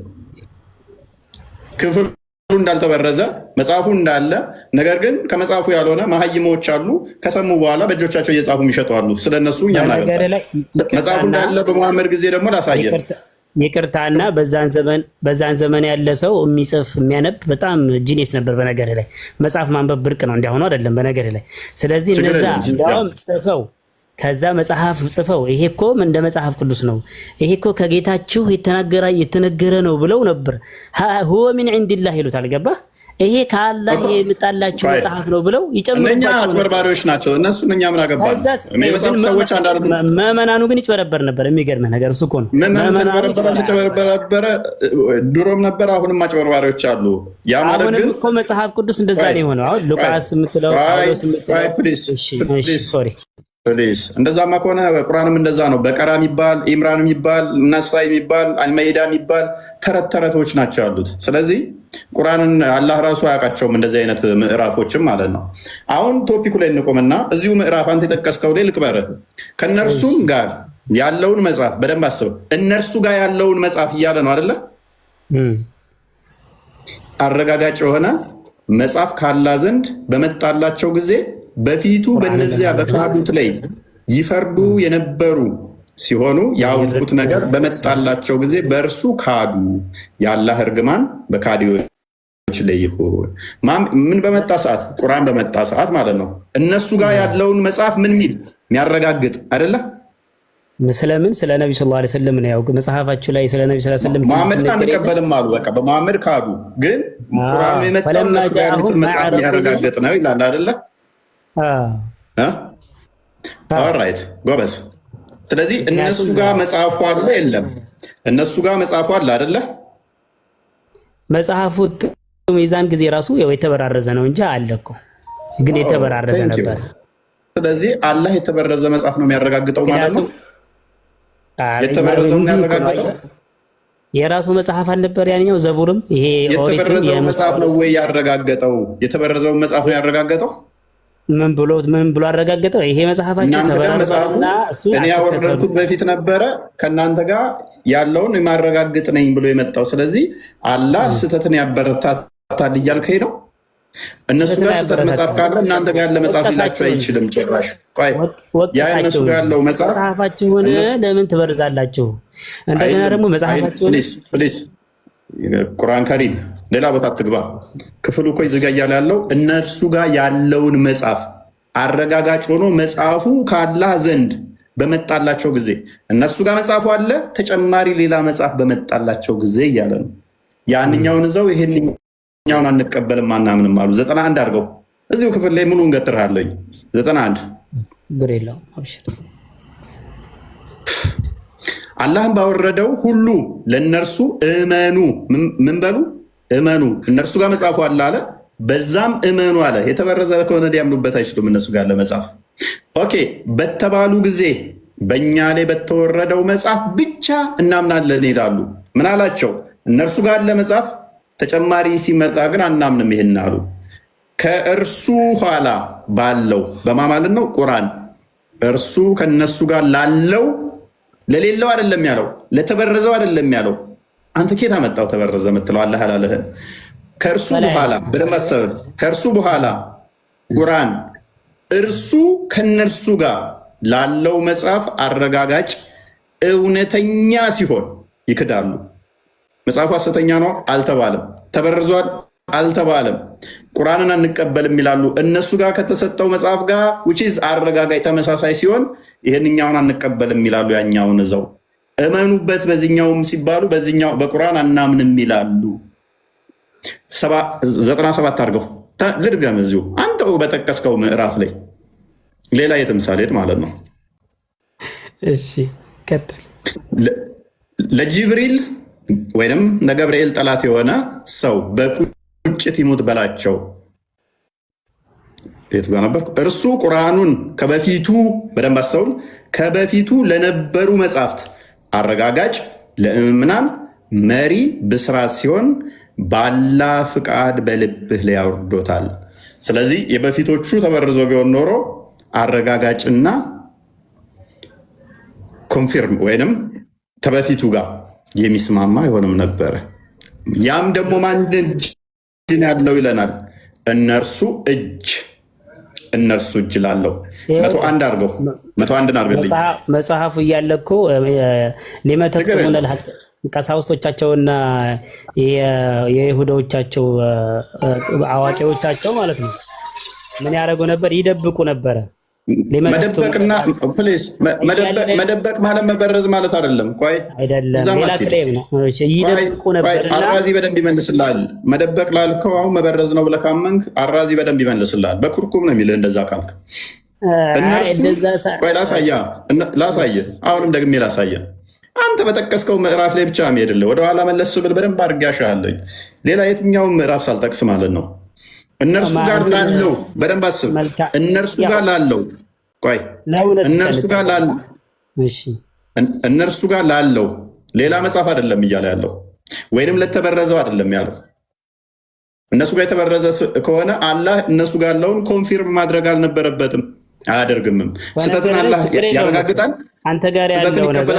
ክፍል እንዳልተበረዘ መጽሐፉ እንዳለ፣ ነገር ግን ከመጽሐፉ ያልሆነ መሀይሞች አሉ። ከሰሙ በኋላ በእጆቻቸው እየጻፉ የሚሸጡ አሉ። ስለነሱ እኛም መጽሐፉ እንዳለ በመሐመድ ጊዜ ደግሞ ላሳየ። ይቅርታና በዛን ዘመን ያለ ሰው የሚጽፍ የሚያነብ በጣም ጂኒየስ ነበር። በነገር ላይ መጽሐፍ ማንበብ ብርቅ ነው፣ እንዲያሆኑ አይደለም በነገር ላይ። ስለዚህ እነዛ እንዲያውም ጽፈው ከዛ መጽሐፍ ጽፈው ይሄ እኮ እንደ መጽሐፍ ቅዱስ ነው፣ ይሄ እኮ ከጌታችሁ የተነገረ ነው ብለው ነበር። ሁወ ሚን ዒንዲላህ ይሉታል። ገባህ? ይሄ ከአላህ የመጣላችሁ መጽሐፍ ነው ብለው ይጨምሩባቸው። እነኛ አጭበርባሪዎች ናቸው እነሱ። እኛ ምን አገባን? ሰዎች ምዕመናኑ ግን ይጭበረበር ነበር። የሚገርምህ ነገር እሱ እኮ ነው። ተጨበረበረ፣ ድሮም ነበር፣ አሁንም አጭበርባሪዎች አሉ። ያ ማለት ግን እኮ መጽሐፍ ቅዱስ እንደዛ ነው የሆነው። አሁን ሉቃስ የምትለው ሶሪ እንደዛማ ከሆነ ቁርአንም እንደዛ ነው። በቀራ የሚባል ኢምራን የሚባል ነሳይ የሚባል አልመይዳ የሚባል ተረቶች ናቸው ያሉት። ስለዚህ ቁርአንን አላህ ራሱ አያውቃቸውም እንደዚህ አይነት ምዕራፎችም ማለት ነው። አሁን ቶፒኩ ላይ እንቆምና እዚሁ ምዕራፍ አንተ የጠቀስከው ላይ ልቅበር። ከእነርሱም ጋር ያለውን መጽሐፍ በደንብ አስበው። እነርሱ ጋር ያለውን መጽሐፍ እያለ ነው አይደለ? አረጋጋጭ የሆነ መጽሐፍ ካላህ ዘንድ በመጣላቸው ጊዜ በፊቱ በነዚያ በካዱት ላይ ይፈርዱ የነበሩ ሲሆኑ ያወቁት ነገር በመጣላቸው ጊዜ በእርሱ ካዱ። የአላህ እርግማን በካዲዎች ላይ ይሁን። ምን በመጣ ሰዓት? ቁርአን በመጣ ሰዓት ማለት ነው። እነሱ ጋር ያለውን መጽሐፍ ምን ሚል የሚያረጋግጥ አይደለ? ስለምን ስለ ነብዩ ሰለላሁ ዐለይሂ ወሰለም ነው። ያው መጽሐፋችሁ ላይ ስለ ነብዩ ሰለላሁ ዐለይሂ ወሰለም መሐመድ አንቀበልም አሉ። በቃ በመሐመድ ካዱ። ግን ቁርአን የመጣው እነሱ ጋር ያሉትን መጽሐፍ የሚያረጋግጥ ነው ይላል አይደለ? ኦልራይት ጎበዝ። ስለዚህ እነሱ ጋር መጽሐፉ አለ የለም? እነሱ ጋር መጽሐፉ አለ አይደለ? መጽሐፉ ሚዛን ጊዜ ራሱ የተበራረዘ ነው እንጂ አለ እኮ፣ ግን የተበራረዘ ነበር። ስለዚህ አላህ የተበረዘ መጽሐፍ ነው የሚያረጋግጠው ማለት ነው። የተበረዘው የሚያረጋግጠው የራሱ መጽሐፍ አልነበር ያኛው ዘቡርም። ይሄ የተበረዘው መጽሐፍ ነው ወይ ያረጋገጠው? የተበረዘው መጽሐፍ ነው ያረጋገጠው። ምን ብሎ አረጋገጠው? ይሄ መጽሐፋችን ተበራርዟልና እሱ እኔ ያወረድኩት በፊት ነበረ ከእናንተ ጋር ያለውን የማረጋግጥ ነኝ ብሎ የመጣው። ስለዚህ አላህ ስህተትን ያበረታታል እያልከኝ ነው። እነሱ ጋር ስህተት መጽሐፍ ካለ እናንተ ጋር ያለ መጽሐፍ ሊላቸው አይችልም ጭራሽ። ያ እነሱ ጋር ያለው መጽሐፋችሁን ለምን ትበርዛላችሁ? እንደገና ደግሞ መጽሐፋችሁን ቁርአን ከሪም ሌላ ቦታ ትግባ። ክፍሉ እኮ ይዝጋ እያለ ያለው እነርሱ ጋር ያለውን መጽሐፍ አረጋጋጭ ሆኖ መጽሐፉ ከአላህ ዘንድ በመጣላቸው ጊዜ እነሱ ጋር መጽሐፉ አለ፣ ተጨማሪ ሌላ መጽሐፍ በመጣላቸው ጊዜ እያለ ነው። ያንኛውን እዛው ይሄንኛውን አንቀበልም አናምንም አሉ። 91 አድርገው እዚሁ ክፍል ላይ ሙሉ እንገትርሃለኝ። 91 ግሬላው አብሽር አላህም ባወረደው ሁሉ ለእነርሱ እመኑ። ምን በሉ? እመኑ። እነርሱ ጋር መጽሐፉ አለ አለ፣ በዛም እመኑ አለ። የተበረዘ ከሆነ ሊያምኑበት አይችሉም። እነሱ ጋር ለመጽሐፍ ኦኬ በተባሉ ጊዜ በእኛ ላይ በተወረደው መጽሐፍ ብቻ እናምናለን ይላሉ። ምን አላቸው? እነርሱ ጋር ለመጽሐፍ ተጨማሪ ሲመጣ ግን አናምንም ይሄን አሉ። ከእርሱ ኋላ ባለው በማማለት ነው ቁርአን እርሱ ከነሱ ጋር ላለው ለሌለው አይደለም ያለው፣ ለተበረዘው አይደለም ያለው። አንተ ኬት አመጣው ተበረዘ የምትለው አላህ አላለህን? ከእርሱ በኋላ በደማሰብ ከእርሱ በኋላ ቁርአን እርሱ ከነርሱ ጋር ላለው መጽሐፍ አረጋጋጭ እውነተኛ ሲሆን ይክዳሉ። መጽሐፉ ሐሰተኛ ነው አልተባለም፣ ተበርዟል አልተባለም። ቁርአንን አንቀበልም ይላሉ። እነሱ ጋር ከተሰጠው መጽሐፍ ጋር which አረጋጋጭ ተመሳሳይ ሲሆን ይሄንኛውን አንቀበልም ይላሉ። ያኛውን እዛው እመኑበት በዚህኛውም ሲባሉ በዚህኛው በቁርአን አናምንም ይላሉ። 97 አድርገው ልድገም እዚሁ አንተው በጠቀስከው ምዕራፍ ላይ ሌላ የተምሳሌት ማለት ነው። እሺ ቀጥል። ለጅብሪል ወይንም ለገብርኤል ጠላት የሆነ ሰው በቁጭት ይሙት በላቸው። የት ጋር ነበር? እርሱ ቁርአኑን ከበፊቱ በደንብ አስተውል፣ ከበፊቱ ለነበሩ መጽሐፍት አረጋጋጭ ለምዕመናን መሪ ብስራት ሲሆን ባላ ፍቃድ በልብህ ላይ ያወርዶታል። ስለዚህ የበፊቶቹ ተበርዞ ቢሆን ኖሮ አረጋጋጭና ኮንፊርም ወይንም ከበፊቱ ጋር የሚስማማ አይሆንም ነበረ። ያም ደግሞ ማን እጅ ያለው ይለናል። እነርሱ እጅ ላለው 101 አድርገው 101 አድርገልኝ መጽሐፉ እያለ እኮ ሊመተክቱን ቀሳውስቶቻቸውና የይሁዳዎቻቸው አዋቂዎቻቸው ማለት ነው ምን ያደርጉ ነበር? ይደብቁ ነበረ። መደበቅና ፕሌስ መደበቅ ማለት መበረዝ ማለት አይደለም። ቆይ አይደለም፣ ሌላ ክሌም ነው። ይደብቁ ነበርና አራዚ በደንብ ይመልስልሃል። መደበቅ ላልከው አሁን መበረዝ ነው ብለህ ካመንክ አራዚ በደንብ ይመልስልሃል። በኩርኩም ነው የሚልህ እንደዛ ካልክ። እነርሱ ቆይ ላሳየህ፣ አሁንም ደግሜ ላሳየህ። አንተ በጠቀስከው ምዕራፍ ላይ ብቻ ሄድልህ። ወደኋላ መለስ ብል በደንብ አድርጌ አሻለኝ። ሌላ የትኛውን ምዕራፍ ሳልጠቅስ ማለት ነው። እነርሱ ጋር ላለው በደንብ አስብ። እነርሱ ጋር ላለው ቆይ እነርሱ ጋር ላለው ሌላ መጽሐፍ አይደለም እያለ ያለው፣ ወይንም ለተበረዘው አይደለም ያለው። እነሱ ጋር የተበረዘ ከሆነ አላህ እነሱ ጋር ያለውን ኮንፊርም ማድረግ አልነበረበትም፣ አያደርግምም። ስህተትን አላህ ያረጋግጣል። አንተ ጋር ያለው ነገር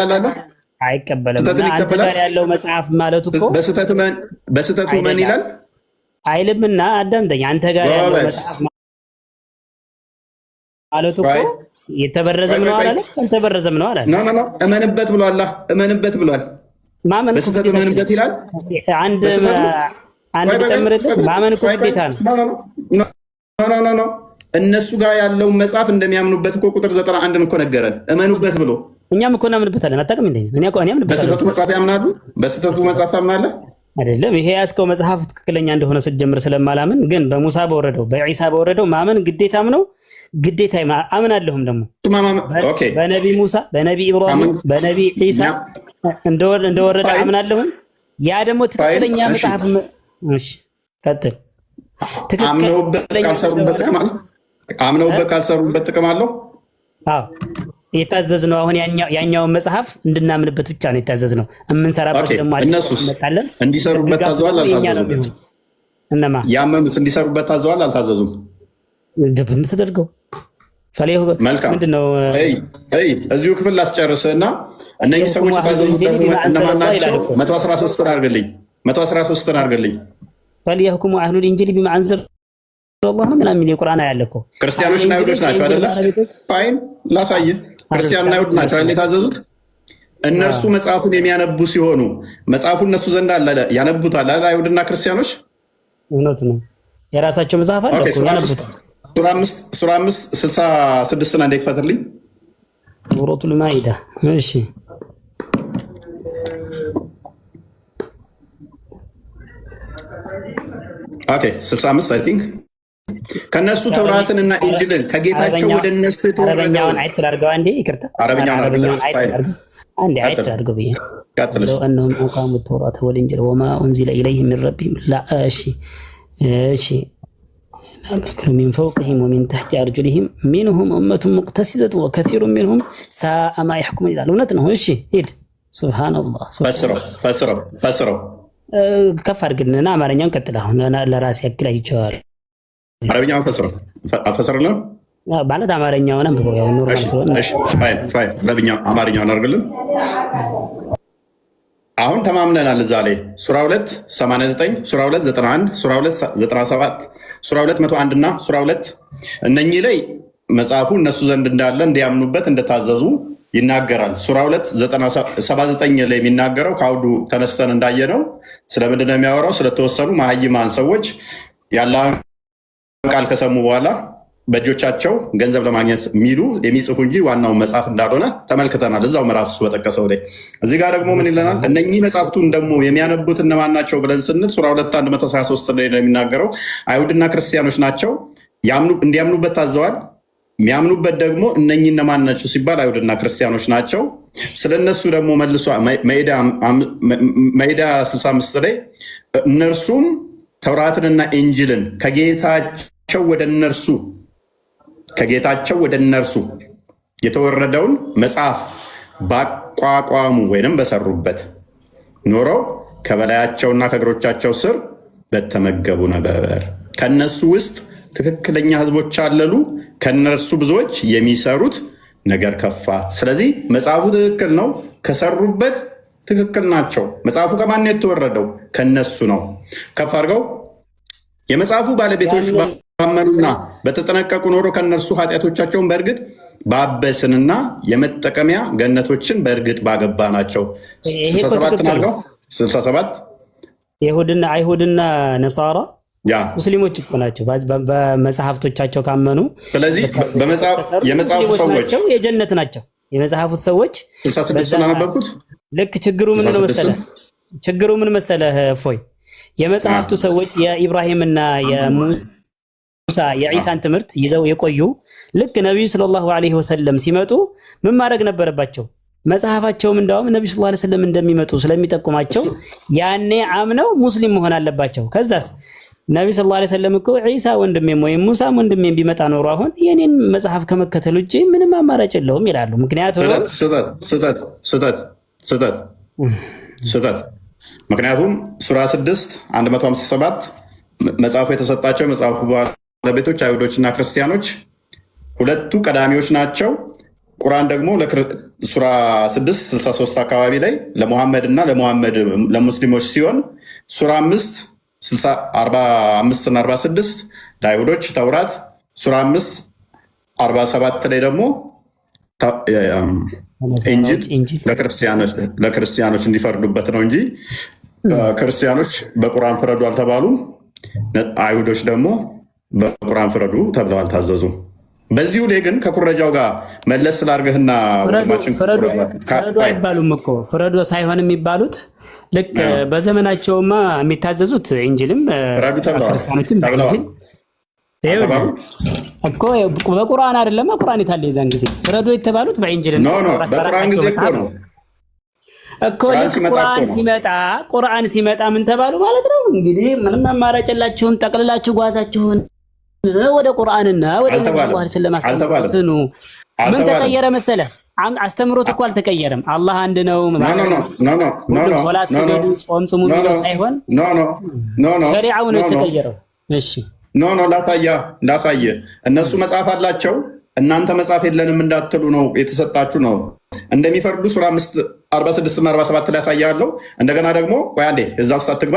አይቀበልም። አንተ ጋር ያለው መጽሐፍ ማለት እኮ በስህተቱ ምን ይላል አይልምና አዳምጠኝ። አንተ ጋር ያለው መጽሐፍ ማለት እኮ የተበረዘም ነው አላለ፣ አልተበረዘም ነው አላለ። ኖ እመንበት ብሏል አላህ፣ እመንበት ብሏል። ማመን በስህተት እመንበት ይላል። አንድ ጨምርልህ፣ ማመን እኮ ግዴታ ነው። ኖ እነሱ ጋር ያለውን መጽሐፍ እንደሚያምኑበት እኮ ቁጥር 91 እኮ ነገረን። እመኑበት ብሎ እኛም እኮ እናምንበታለን። አታውቅም እንዴ? እኔ አምንበታለሁ። በስህተቱ መጽሐፍ ያምናሉ። በስህተቱ መጽሐፍ ታምናለህ አይደለም? ይሄ ያስከው መጽሐፍ ትክክለኛ እንደሆነ ስትጀምር ስለማላምን፣ ግን በሙሳ በወረደው በዒሳ በወረደው ማመን ግዴታም ነው። ግዴታ አምናለሁም ደግሞ በነቢ ሙሳ፣ በነቢ ኢብራሂም፣ በነቢ ዒሳ እንደወረደ አምናለሁም። ያ ደግሞ ትክክለኛ መጽሐፍ። እሺ ቀጥል። አምነውበት ካልሰሩበት ጥቅም አለው። አዎ የታዘዝ ነው። አሁን ያኛውን መጽሐፍ እንድናምንበት ብቻ ነው የታዘዝ ነው። የምንሰራበት ደግሞ እነሱስ እንዲሰሩበት ታዘዋል አልታዘዙም? እነማ ያመኑት እንዲሰሩበት ታዘዋል አልታዘዙም? እንደምን ተደርገው ምንድነው? እዚሁ ክፍል ላስጨርስና እነኚህ ሰዎች የታዘዙት እነማን ናቸው? 113 አድርግልኝ፣ 113 አድርግልኝ። ፈሊየሕኩሙ አህሉል ኢንጂል ቢማ አንዘለ አላህ ነው ምናምን የቁርአን ያለ እኮ ክርስቲያኖችና አይሁዶች ናቸው አይደለ? ፋይን ላሳይህ። ክርስቲያኖችና አይሁድ ናቸው አይደል የታዘዙት? እነርሱ መጽሐፉን የሚያነቡ ሲሆኑ መጽሐፉ እነሱ ዘንድ አለ፣ ያነቡታል አይደል? አይሁድና ክርስቲያኖች እውነት ነው፣ የራሳቸው መጽሐፍ አለ እኮ ያነቡታል። ሱራ 5:66 አንዴ ክፈትልኝ። ሱረቱል ማኢዳ። እሺ ኦኬ 65 አይ ቲንክ ከነሱ ተውራትን እና ኢንጂልን ከጌታቸው ወደ እነሱ የተወረደውን አይተላርገው አንዴ ይቅርታ፣ አረብኛውን አንዴ አይተላርገው ብዬ ቀጥልሽ እነሆም አቃሙ ተውራት ወልኢንጂል ወማ ኡንዚለ ኢለይሂም ሚን ረቢሂም ላ እሺ من فوقهم ومن تحت أرجلهم منهم أمة مقتصدة وكثير منهم ساء ما يحكمون ይላል። እውነት ነው። እሺ ሂድ። ሱብሃንአላህ። ፈስረው ከፍ አድርግልንና አማርኛውን ቀጥል። አሁን ለራሴ ያክል አይቼዋለሁ። አረብኛውን አፈስርልን ማለት አማርኛውን አንብበው። ያው ኖርማል ስለሆነ ፋይን አረብኛ አማርኛውን አድርግልን። አሁን ተማምነናል። እዛ ላይ ሱራ 2 89 ሱራ 2 91 ሱራ 2 97 ሱራ 2 101 እና ሱራ 2 እነኚህ ላይ መጽሐፉ እነሱ ዘንድ እንዳለ እንዲያምኑበት እንደታዘዙ ይናገራል። ሱራ 2 79 ላይ የሚናገረው ከአውዱ ተነስተን እንዳየነው ስለምንድን ነው የሚያወራው? ስለተወሰኑ መሀይማን ሰዎች የአላህን ቃል ከሰሙ በኋላ በእጆቻቸው ገንዘብ ለማግኘት የሚሉ የሚጽፉ እንጂ ዋናውን መጽሐፍ እንዳልሆነ ተመልክተናል። እዛው ምዕራፍ እሱ በጠቀሰው ላይ እዚህ ጋር ደግሞ ምን ይለናል? እነኚህ መጽሐፍቱን ደግሞ የሚያነቡት እነማን ናቸው ብለን ስንል ሱራ 2 113 ላይ ነው የሚናገረው አይሁድና ክርስቲያኖች ናቸው እንዲያምኑበት ታዘዋል። የሚያምኑበት ደግሞ እነኚህ እነማን ናቸው ሲባል አይሁድና ክርስቲያኖች ናቸው። ስለነሱ ደግሞ መልሶ መኢዳ 65 ላይ እነርሱም ተውራትንና ኢንጅልን ከጌታቸው ወደ እነርሱ የተወረደውን መጽሐፍ ባቋቋሙ ወይንም በሰሩበት ኖረው ከበላያቸውና ከእግሮቻቸው ስር በተመገቡ ነበር። ከነሱ ውስጥ ትክክለኛ ህዝቦች አለሉ፣ ከነርሱ ብዙዎች የሚሰሩት ነገር ከፋ። ስለዚህ መጽሐፉ ትክክል ነው፣ ከሰሩበት ትክክል ናቸው። መጽሐፉ ከማን የተወረደው? ከነሱ ነው። ከፍ አድርገው የመጽሐፉ ባለቤቶች ባመኑና በተጠነቀቁ ኖሮ ከነርሱ ኃጢአቶቻቸውን በእርግጥ ባበስንና የመጠቀሚያ ገነቶችን በእርግጥ ባገባ ናቸው። 67 አድርገው 67 አይሁድና ነሳራ ሙስሊሞች እኮ ናቸው በመጽሐፍቶቻቸው ካመኑ። ስለዚህ የመጽሐፉ ሰዎች የጀነት ናቸው። የመጽሐፉት ሰዎች 66 አነበብኩት። ልክ ችግሩ ምን መሰለህ እፎይ? የመጽሐፍቱ ሰዎች የኢብራሂምና የሙሳ የዒሳን ትምህርት ይዘው የቆዩ ልክ ነቢዩ ሰለላሁ ዐለይሂ ወሰለም ሲመጡ ምን ማድረግ ነበረባቸው? መጽሐፋቸውም እንዳውም ነቢዩ ሰለላሁ ዐለይሂ ወሰለም እንደሚመጡ ስለሚጠቁማቸው ያኔ አምነው ሙስሊም መሆን አለባቸው። ከዛስ ነቢዩ ሰለላሁ ዐለይሂ ወሰለም እኮ ዒሳ ወንድሜም ወይም ሙሳም ወንድሜም ቢመጣ ኖሮ አሁን የኔን መጽሐፍ ከመከተል ውጭ ምንም አማራጭ የለውም ይላሉ። ምክንያቱም ምክንያቱም ሱራ 6 157 መጽሐፉ የተሰጣቸው መጽሐፉ ባለቤቶች አይሁዶችና ክርስቲያኖች ሁለቱ ቀዳሚዎች ናቸው። ቁርአን ደግሞ ሱራ 6 63 አካባቢ ላይ ለሙሐመድ እና ለሙስሊሞች ሲሆን ሱራ 5 45 እና 46 ለአይሁዶች ተውራት፣ ሱራ 5 47 ላይ ደግሞ ኢንጂል ለክርስቲያኖች እንዲፈርዱበት ነው እንጂ ክርስቲያኖች በቁርአን ፍረዱ አልተባሉም። አይሁዶች ደግሞ በቁርአን ፍረዱ ተብለው አልታዘዙም። በዚሁ ላይ ግን ከኩረጃው ጋር መለስ ስላርገህና ፍረዱ አይባሉም እኮ ፍረዱ ሳይሆን የሚባሉት ልክ በዘመናቸውማ የሚታዘዙት ኢንጂልም ክርስቲያኖችም በኢንጂል እኮ በቁርአን አይደለም። ቁርአን የታለ? የዛን ጊዜ ፍረዱ የተባሉት በኢንጂል ነው። በቁርአን ጊዜ እኮ ነው እኮ ቁርአን ሲመጣ ምን ተባሉ ማለት ነው? እንግዲህ ምንም አማራጭ የላችሁም፣ ጠቅልላችሁ ጓዛችሁን ወደ ቁርአንና ወደ ነብዩ ስለማስተማሩ ነው። ምን ተቀየረ መሰለ? አስተምሮት እኮ አልተቀየረም። አላህ አንድ ነው ማለት ነው። ሶላት ስገዱ፣ ጾም ጽሙ ነው ሳይሆን ሸሪዓው ነው የተቀየረው። እሺ ላሳየ እነሱ መጽሐፍ አላቸው፣ እናንተ መጽሐፍ የለንም እንዳትሉ ነው የተሰጣችሁ ነው እንደሚፈርዱ ሱራ 46 እና 47 ላይ ያሳያለሁ። እንደገና ደግሞ ቆይ አንዴ እዛ ውስጥ አትግባ፣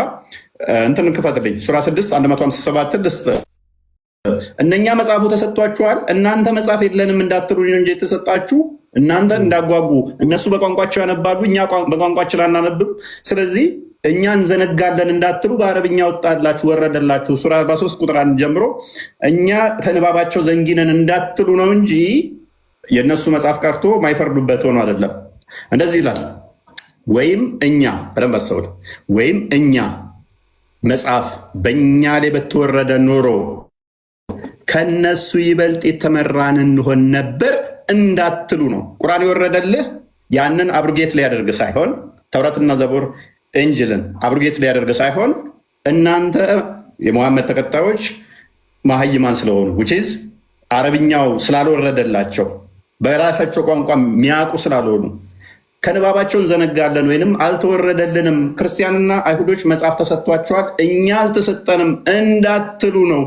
እንትን ክፈትልኝ። ሱራ 6 157 እነኛ መጽሐፉ ተሰጥቷችኋል፣ እናንተ መጽሐፍ የለንም እንዳትሉ እንጂ የተሰጣችሁ እናንተ እንዳጓጉ። እነሱ በቋንቋቸው ያነባሉ፣ እኛ በቋንቋችን አናነብም። ስለዚህ እኛ እንዘነጋለን እንዳትሉ በአረብኛ ወጣላችሁ ወረደላችሁ። ሱራ 43 ቁጥር 1 ጀምሮ እኛ ከንባባቸው ዘንጊነን እንዳትሉ ነው እንጂ የእነሱ መጽሐፍ ቀርቶ ማይፈርዱበት ሆኖ አይደለም። እንደዚህ ይላል። ወይም እኛ በደንብ አስተውል። ወይም እኛ መጽሐፍ በእኛ ላይ በተወረደ ኖሮ ከነሱ ይበልጥ የተመራን እንሆን ነበር እንዳትሉ ነው። ቁርአን የወረደልህ ያንን አብሩጌት ሊያደርግ ሳይሆን ተውራትና ዘቡር ኢንጂልን አብሩጌት ሊያደርግ ሳይሆን እናንተ የሙሐመድ ተከታዮች መሀይማን ስለሆኑ ውጪዝ አረብኛው ስላልወረደላቸው በራሳቸው ቋንቋ የሚያውቁ ስላልሆኑ ከንባባቸው እንዘነጋለን ወይንም አልተወረደልንም፣ ክርስቲያንና አይሁዶች መጽሐፍ ተሰጥቷቸዋል እኛ አልተሰጠንም እንዳትሉ ነው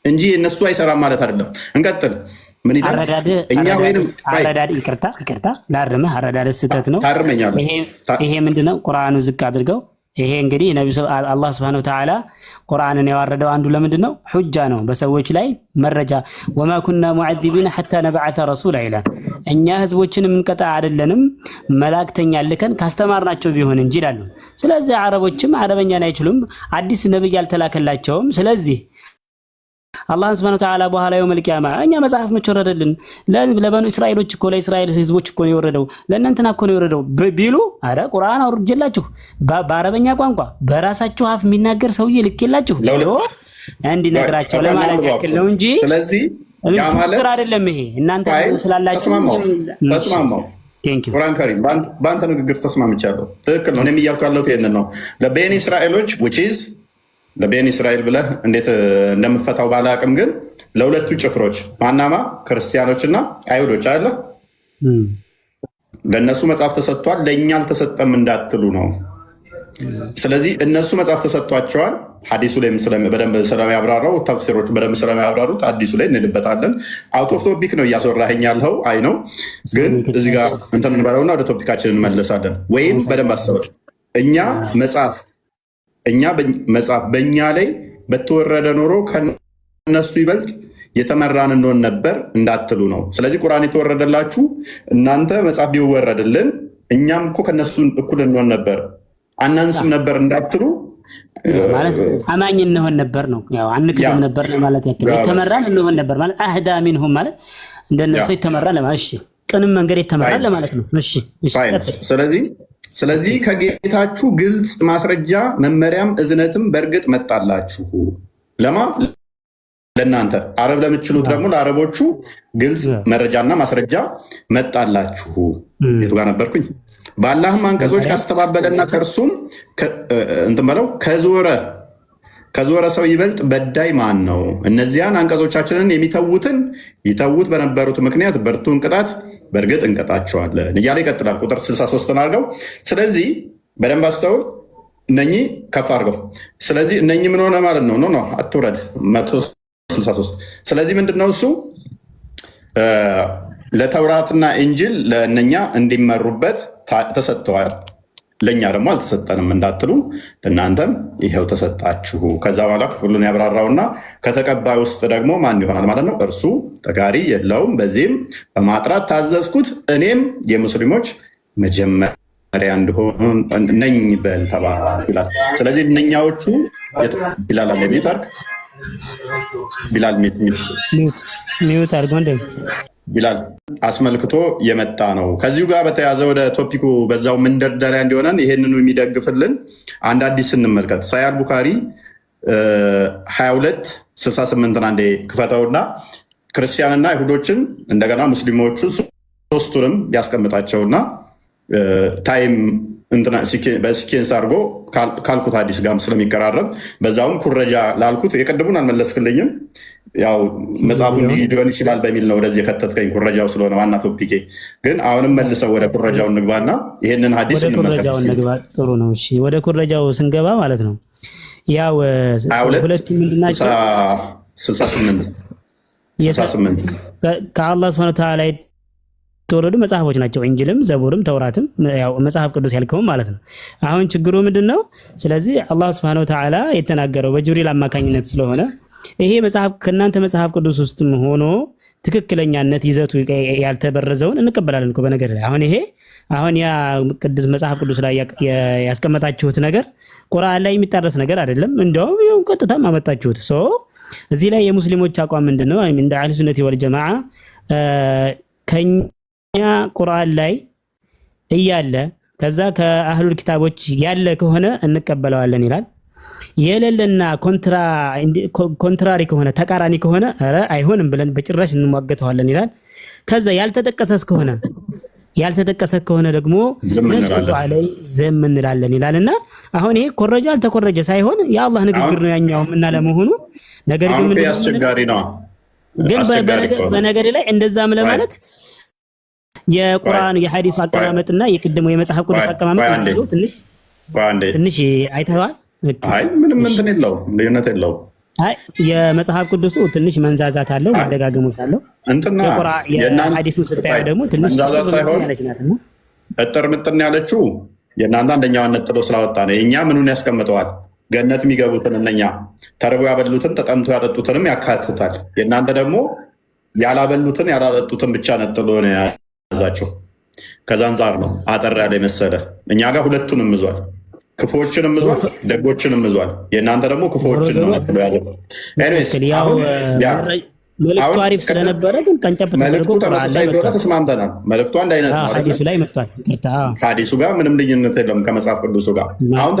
እንጂ እነሱ አይሰራም ማለት አይደለም። እንቀጥል። ምን ይላል? እኛ ወይንም ይቅርታ ላርምህ፣ አረዳድ ስህተት ነው። ታርመኛለህ። ይሄ ምንድነው? ቁርአኑ ዝቅ አድርገው። ይሄ እንግዲህ አላህ Subhanahu Wa Ta'ala ቁርአንን ያወረደው አንዱ ለምንድን ነው? ሁጃ ነው፣ በሰዎች ላይ መረጃ። ወማ ኩና ሙዐዚቢና ሐታ ነብዐተ ረሱላ ይላል። እኛ ህዝቦችን የምንቀጣ አይደለንም መላእክተኛ ልከን ካስተማርናቸው ቢሆን እንጂ ይላሉ። ስለዚህ አረቦችም አረበኛን አይችሉም፣ አዲስ ነብይ አልተላከላቸውም። ስለዚህ አላህ Subhanahu Wa Ta'ala በኋላ የውመል ቂያማ እኛ መጽሐፍ መች ወረደልን? ለበኑ እስራኤሎች እኮ ለእስራኤል ህዝቦች እኮ ነው የወረደው፣ ለእናንተና እኮ ነው የወረደው ቢሉ፣ አረ ቁርአን አውርጄላችሁ በአረበኛ ቋንቋ በራሳችሁ አፍ የሚናገር ሰውዬ ልኬላችሁ እንዲነግራቸው ለማለት ያክል ነው እንጂ ስለዚህ ያ ማለት አይደለም። ይሄ እናንተ ስላላችሁ ተስማማው። ቁርአን ከሪም በአንተ ንግግር ተስማምቻለሁ። ትክክል ነው። እኔም እያልኩ ያለሁት ይሄንን ነው። ለቤኒ እስራኤሎች ለቤኒ እስራኤል ብለህ እንዴት እንደምፈታው ባላቅም፣ ግን ለሁለቱ ጭፍሮች ማናማ ክርስቲያኖችና አይሁዶች አለ ለእነሱ መጽሐፍ ተሰጥቷል፣ ለእኛ አልተሰጠም እንዳትሉ ነው። ስለዚህ እነሱ መጽሐፍ ተሰጥቷቸዋል። ሐዲሱ ላይ በደንብ ስለሚያብራራው፣ ተፍሲሮቹ በደንብ ስለሚያብራሩት ሐዲሱ ላይ እንልበታለን። አውት ኦፍ ቶፒክ ነው እያስወራኸኝ ያልኸው። አይ ነው ግን እዚህ ጋር እንትን እንበለውና ወደ ቶፒካችን እንመለሳለን። ወይም በደንብ አስበው መጽሐፍ በእኛ ላይ በተወረደ ኖሮ ከነሱ ይበልጥ የተመራን እንሆን ነበር እንዳትሉ ነው። ስለዚህ ቁርአን የተወረደላችሁ እናንተ መጽሐፍ ቢወረድልን እኛም እኮ ከነሱ እኩል እንሆን ነበር አናንስም ነበር እንዳትሉ ማለት አማኝ እንሆን ነበር ነው። ያው አንክድም ነበር ማለት ያክል የተመራን እንሆን ነበር ማለት አህዳ ሚንሁም ማለት እንደነሱ የተመራን ለማለት እሺ፣ ቅንም መንገድ የተመራን ለማለት ነው። እሺ ስለዚህ ከጌታችሁ ግልጽ ማስረጃ መመሪያም እዝነትም በእርግጥ መጣላችሁ። ለእናንተ አረብ ለምትችሉት ደግሞ ለአረቦቹ ግልጽ መረጃና ማስረጃ መጣላችሁ። የቱ ጋር ነበርኩኝ? በአላህም አንቀጾች ካስተባበለና ከእርሱም እንትን በለው ከዞረ ሰው ይበልጥ በዳይ ማን ነው? እነዚያን አንቀጾቻችንን የሚተዉትን ይተዉት በነበሩት ምክንያት ብርቱን ቅጣት በእርግጥ እንቀጣቸዋለን እያለ ይቀጥላል። ቁጥር 63 አድርገው። ስለዚህ በደንብ አስተውል። እነኚህ ከፍ አድርገው። ስለዚህ እነኚህ ምን ሆነ ማለት ነው? ኖ አትውረድ። 163 ስለዚህ ምንድነው እሱ ለተውራትና ኢንጂል ለእነኛ እንዲመሩበት ተሰጥተዋል፣ ለእኛ ደግሞ አልተሰጠንም እንዳትሉ ለእናንተም ይሄው ተሰጣችሁ። ከዛ በኋላ ክፍሉን ያብራራውና ከተቀባይ ውስጥ ደግሞ ማን ይሆናል ማለት ነው? እርሱ ተጋሪ የለውም። በዚህም በማጥራት ታዘዝኩት፣ እኔም የሙስሊሞች መጀመሪያ እንደሆን ነኝ በል ተባለ ይላል። ስለዚህ እነኛዎቹ ቢላል አለ ሚታርክ ቢላል ሚውት አድርጎ ቢላል አስመልክቶ የመጣ ነው። ከዚሁ ጋር በተያዘ ወደ ቶፒኩ በዛው መንደርደሪያ እንዲሆነን ይሄንኑ የሚደግፍልን አንድ አዲስ እንመልከት። ሳያል ቡካሪ 2268 አንዴ ክፈተውና ክርስቲያንና አይሁዶችን እንደገና ሙስሊሞቹ ሶስቱንም ያስቀምጣቸውና ታይም በሲኬንስ አድርጎ ካልኩት አዲስ ጋም ስለሚቀራረብ በዛውም ኩረጃ ላልኩት የቀድሙን አልመለስክልኝም። ያው መጽሐፉ ሊሆን ይችላል በሚል ነው ወደዚህ የከተትከኝ፣ ኩረጃው ስለሆነ ዋና ቶፒኬ። ግን አሁንም መልሰው ወደ ኩረጃው እንግባና ይሄንን ሀዲስ እንመልከት። ጥሩ ነው። እሺ ወደ ኩረጃው ስንገባ ማለት ነው ያው ሁለቱ ምንድናቸው? 68 ከአላህ Subhanahu Wa Ta'ala የተወረዱ መጽሐፎች ናቸው። እንጅልም፣ ዘቡርም፣ ተውራትም ያው መጽሐፍ ቅዱስ ያልከውም ማለት ነው። አሁን ችግሩ ምንድነው? ስለዚህ አላህ Subhanahu Wa Ta'ala የተናገረው በጅብሪል አማካኝነት ስለሆነ ይሄ መጽሐፍ ከእናንተ መጽሐፍ ቅዱስ ውስጥም ሆኖ ትክክለኛነት ይዘቱ ያልተበረዘውን እንቀበላለን እኮ በነገር ላይ። አሁን ያ ቅዱስ መጽሐፍ ቅዱስ ላይ ያስቀመጣችሁት ነገር ቁርአን ላይ የሚጣረስ ነገር አይደለም። እንደውም ይሁን ቀጥታም አመጣችሁት። እዚህ ላይ የሙስሊሞች አቋም ምንድነው? እንደ አህሉ ሱነቲ ወል ጀማዓ ከኛ ቁርአን ላይ እያለ ከዛ ከአህሉል ኪታቦች ያለ ከሆነ እንቀበለዋለን ይላል። የሌለና ኮንትራሪ ከሆነ ተቃራኒ ከሆነ ኧረ አይሆንም ብለን በጭራሽ እንሟገተዋለን ይላል። ከዛ ያልተጠቀሰ ከሆነ ደግሞ ነስቁ ላይ ዘም እንላለን ይላልና አሁን ይሄ ኮረጃ አልተኮረጀ ሳይሆን የአላህ ንግግር ነው ያኛውም እና ለመሆኑ ነገር ግን አስቸጋሪ ነው። ግን በነገር ላይ እንደዛም ለማለት የቁርአን የሐዲሱ አቀማመጥና የቅድሙ የመጽሐፍ ቅዱስ አቀማመጥ ነው ትንሽ አይተዋል። አይ ምንም እንትን የለውም፣ ልዩነት የለውም። አይ የመጽሐፍ ቅዱሱ ትንሽ መንዛዛት አለው፣ መደጋገሞች አለው። እንትና የሐዲሱ ስታየው ደግሞ ትንሽ መንዛዛት ሳይሆን እጥር ምጥን ያለችው የእናንተ አንደኛዋን ነጥሎ ስላወጣ ነው። የእኛ ምኑን ያስቀምጠዋል? ገነት የሚገቡትን እነኛ ተርቦ ያበሉትን ተጠምቶ ያጠጡትንም ያካትታል። የእናንተ ደግሞ ያላበሉትን ያላጠጡትን ብቻ ነጥሎ ነው የያዛቸው። ከዛ አንጻር ነው አጠር ያለ መሰለ። እኛ ጋር ሁለቱንም ይዟል፣ ክፉዎችንም ይዟል፣ ደጎችንም ይዟል። የእናንተ ደግሞ ክፉዎችን ነው ነጥሎ ያዘው። መልእክቱ አሪፍ ስለነበረ ግን ቀንጨብ መልእክቱ ተመሳሳይ እንደሆነ ተስማምተናል። መልእክቱ አንድ አይነት ነው። ሐዲሱ ላይ መጥቷል። ከሐዲሱ ጋር ምንም ልዩነት የለም ከመጽሐፍ ቅዱሱ ጋር። አሁን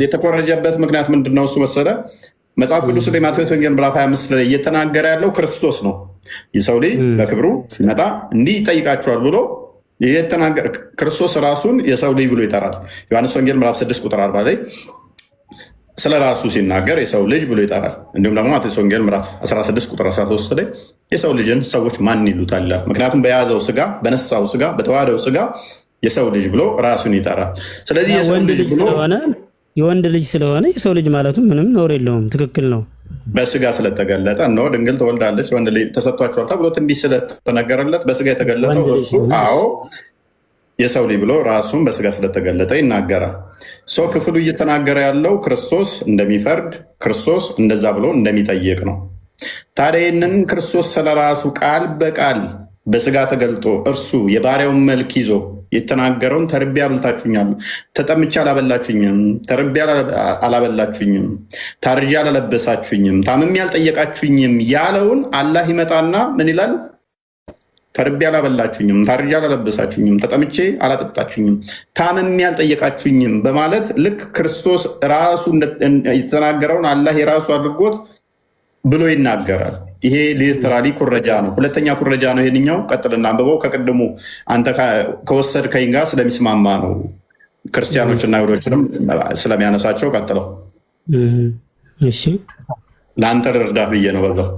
የተኮረጀበት ምክንያት ምንድን ነው? እሱ መሰለ መጽሐፍ ቅዱስ ላይ ማቴዎስ ወንጌል ምዕራፍ 25 ላይ እየተናገረ ያለው ክርስቶስ ነው። የሰው ልጅ በክብሩ ሲመጣ እንዲህ ይጠይቃቸዋል ብሎ የተናገረ ክርስቶስ ራሱን የሰው ልጅ ብሎ ይጠራል። ዮሐንስ ወንጌል ምዕራፍ 6 ቁጥር 40 ላይ ስለ ራሱ ሲናገር የሰው ልጅ ብሎ ይጠራል። እንዲሁም ደግሞ ማቴዎስ ወንጌል ምዕራፍ 16 ቁጥር 13 ላይ የሰው ልጅን ሰዎች ማን ይሉታል? ምክንያቱም በያዘው ስጋ፣ በነሳው ስጋ፣ በተዋህደው ስጋ የሰው ልጅ ብሎ ራሱን ይጠራል። ስለዚህ የሰው ልጅ ብሎ የወንድ ልጅ ስለሆነ የሰው ልጅ ማለቱ ምንም ነውር የለውም። ትክክል ነው። በስጋ ስለተገለጠ እነሆ ድንግል ትወልዳለች ወንድ ልጅ ተሰጥቷቸዋል ተብሎ ትንቢት ስለተነገረለት በስጋ የተገለጠው እርሱ አዎ የሰው ልጅ ብሎ ራሱን በስጋ ስለተገለጠ ይናገራል። ሰው ክፍሉ እየተናገረ ያለው ክርስቶስ እንደሚፈርድ ክርስቶስ እንደዛ ብሎ እንደሚጠይቅ ነው። ታዲያ ይህንን ክርስቶስ ስለራሱ ቃል በቃል በስጋ ተገልጦ እርሱ የባሪያውን መልክ ይዞ የተናገረውን ተርቤ አብልታችሁኛል፣ ተጠምቼ አላበላችሁኝም፣ ተርቤ አላበላችሁኝም፣ ታርዤ አላለበሳችሁኝም፣ ታምሜ አልጠየቃችሁኝም ያለውን አላህ ይመጣና ምን ይላል? ተርቤ አላበላችሁኝም፣ ታርዤ አላለበሳችሁኝም፣ ተጠምቼ አላጠጣችሁኝም፣ ታምሜ አልጠየቃችሁኝም በማለት ልክ ክርስቶስ ራሱ የተናገረውን አላህ የራሱ አድርጎት ብሎ ይናገራል። ይሄ ሊትራሊ ኩረጃ ነው። ሁለተኛ ኩረጃ ነው ይሄንኛው። ቀጥልና አንብበው። ከቅድሙ አንተ ከወሰድከኝ ጋር ስለሚስማማ ነው። ክርስቲያኖችና አይሁዶችንም ስለሚያነሳቸው ቀጥለው እሺ ለአንተ ልርዳህ ብዬ ነው በዛው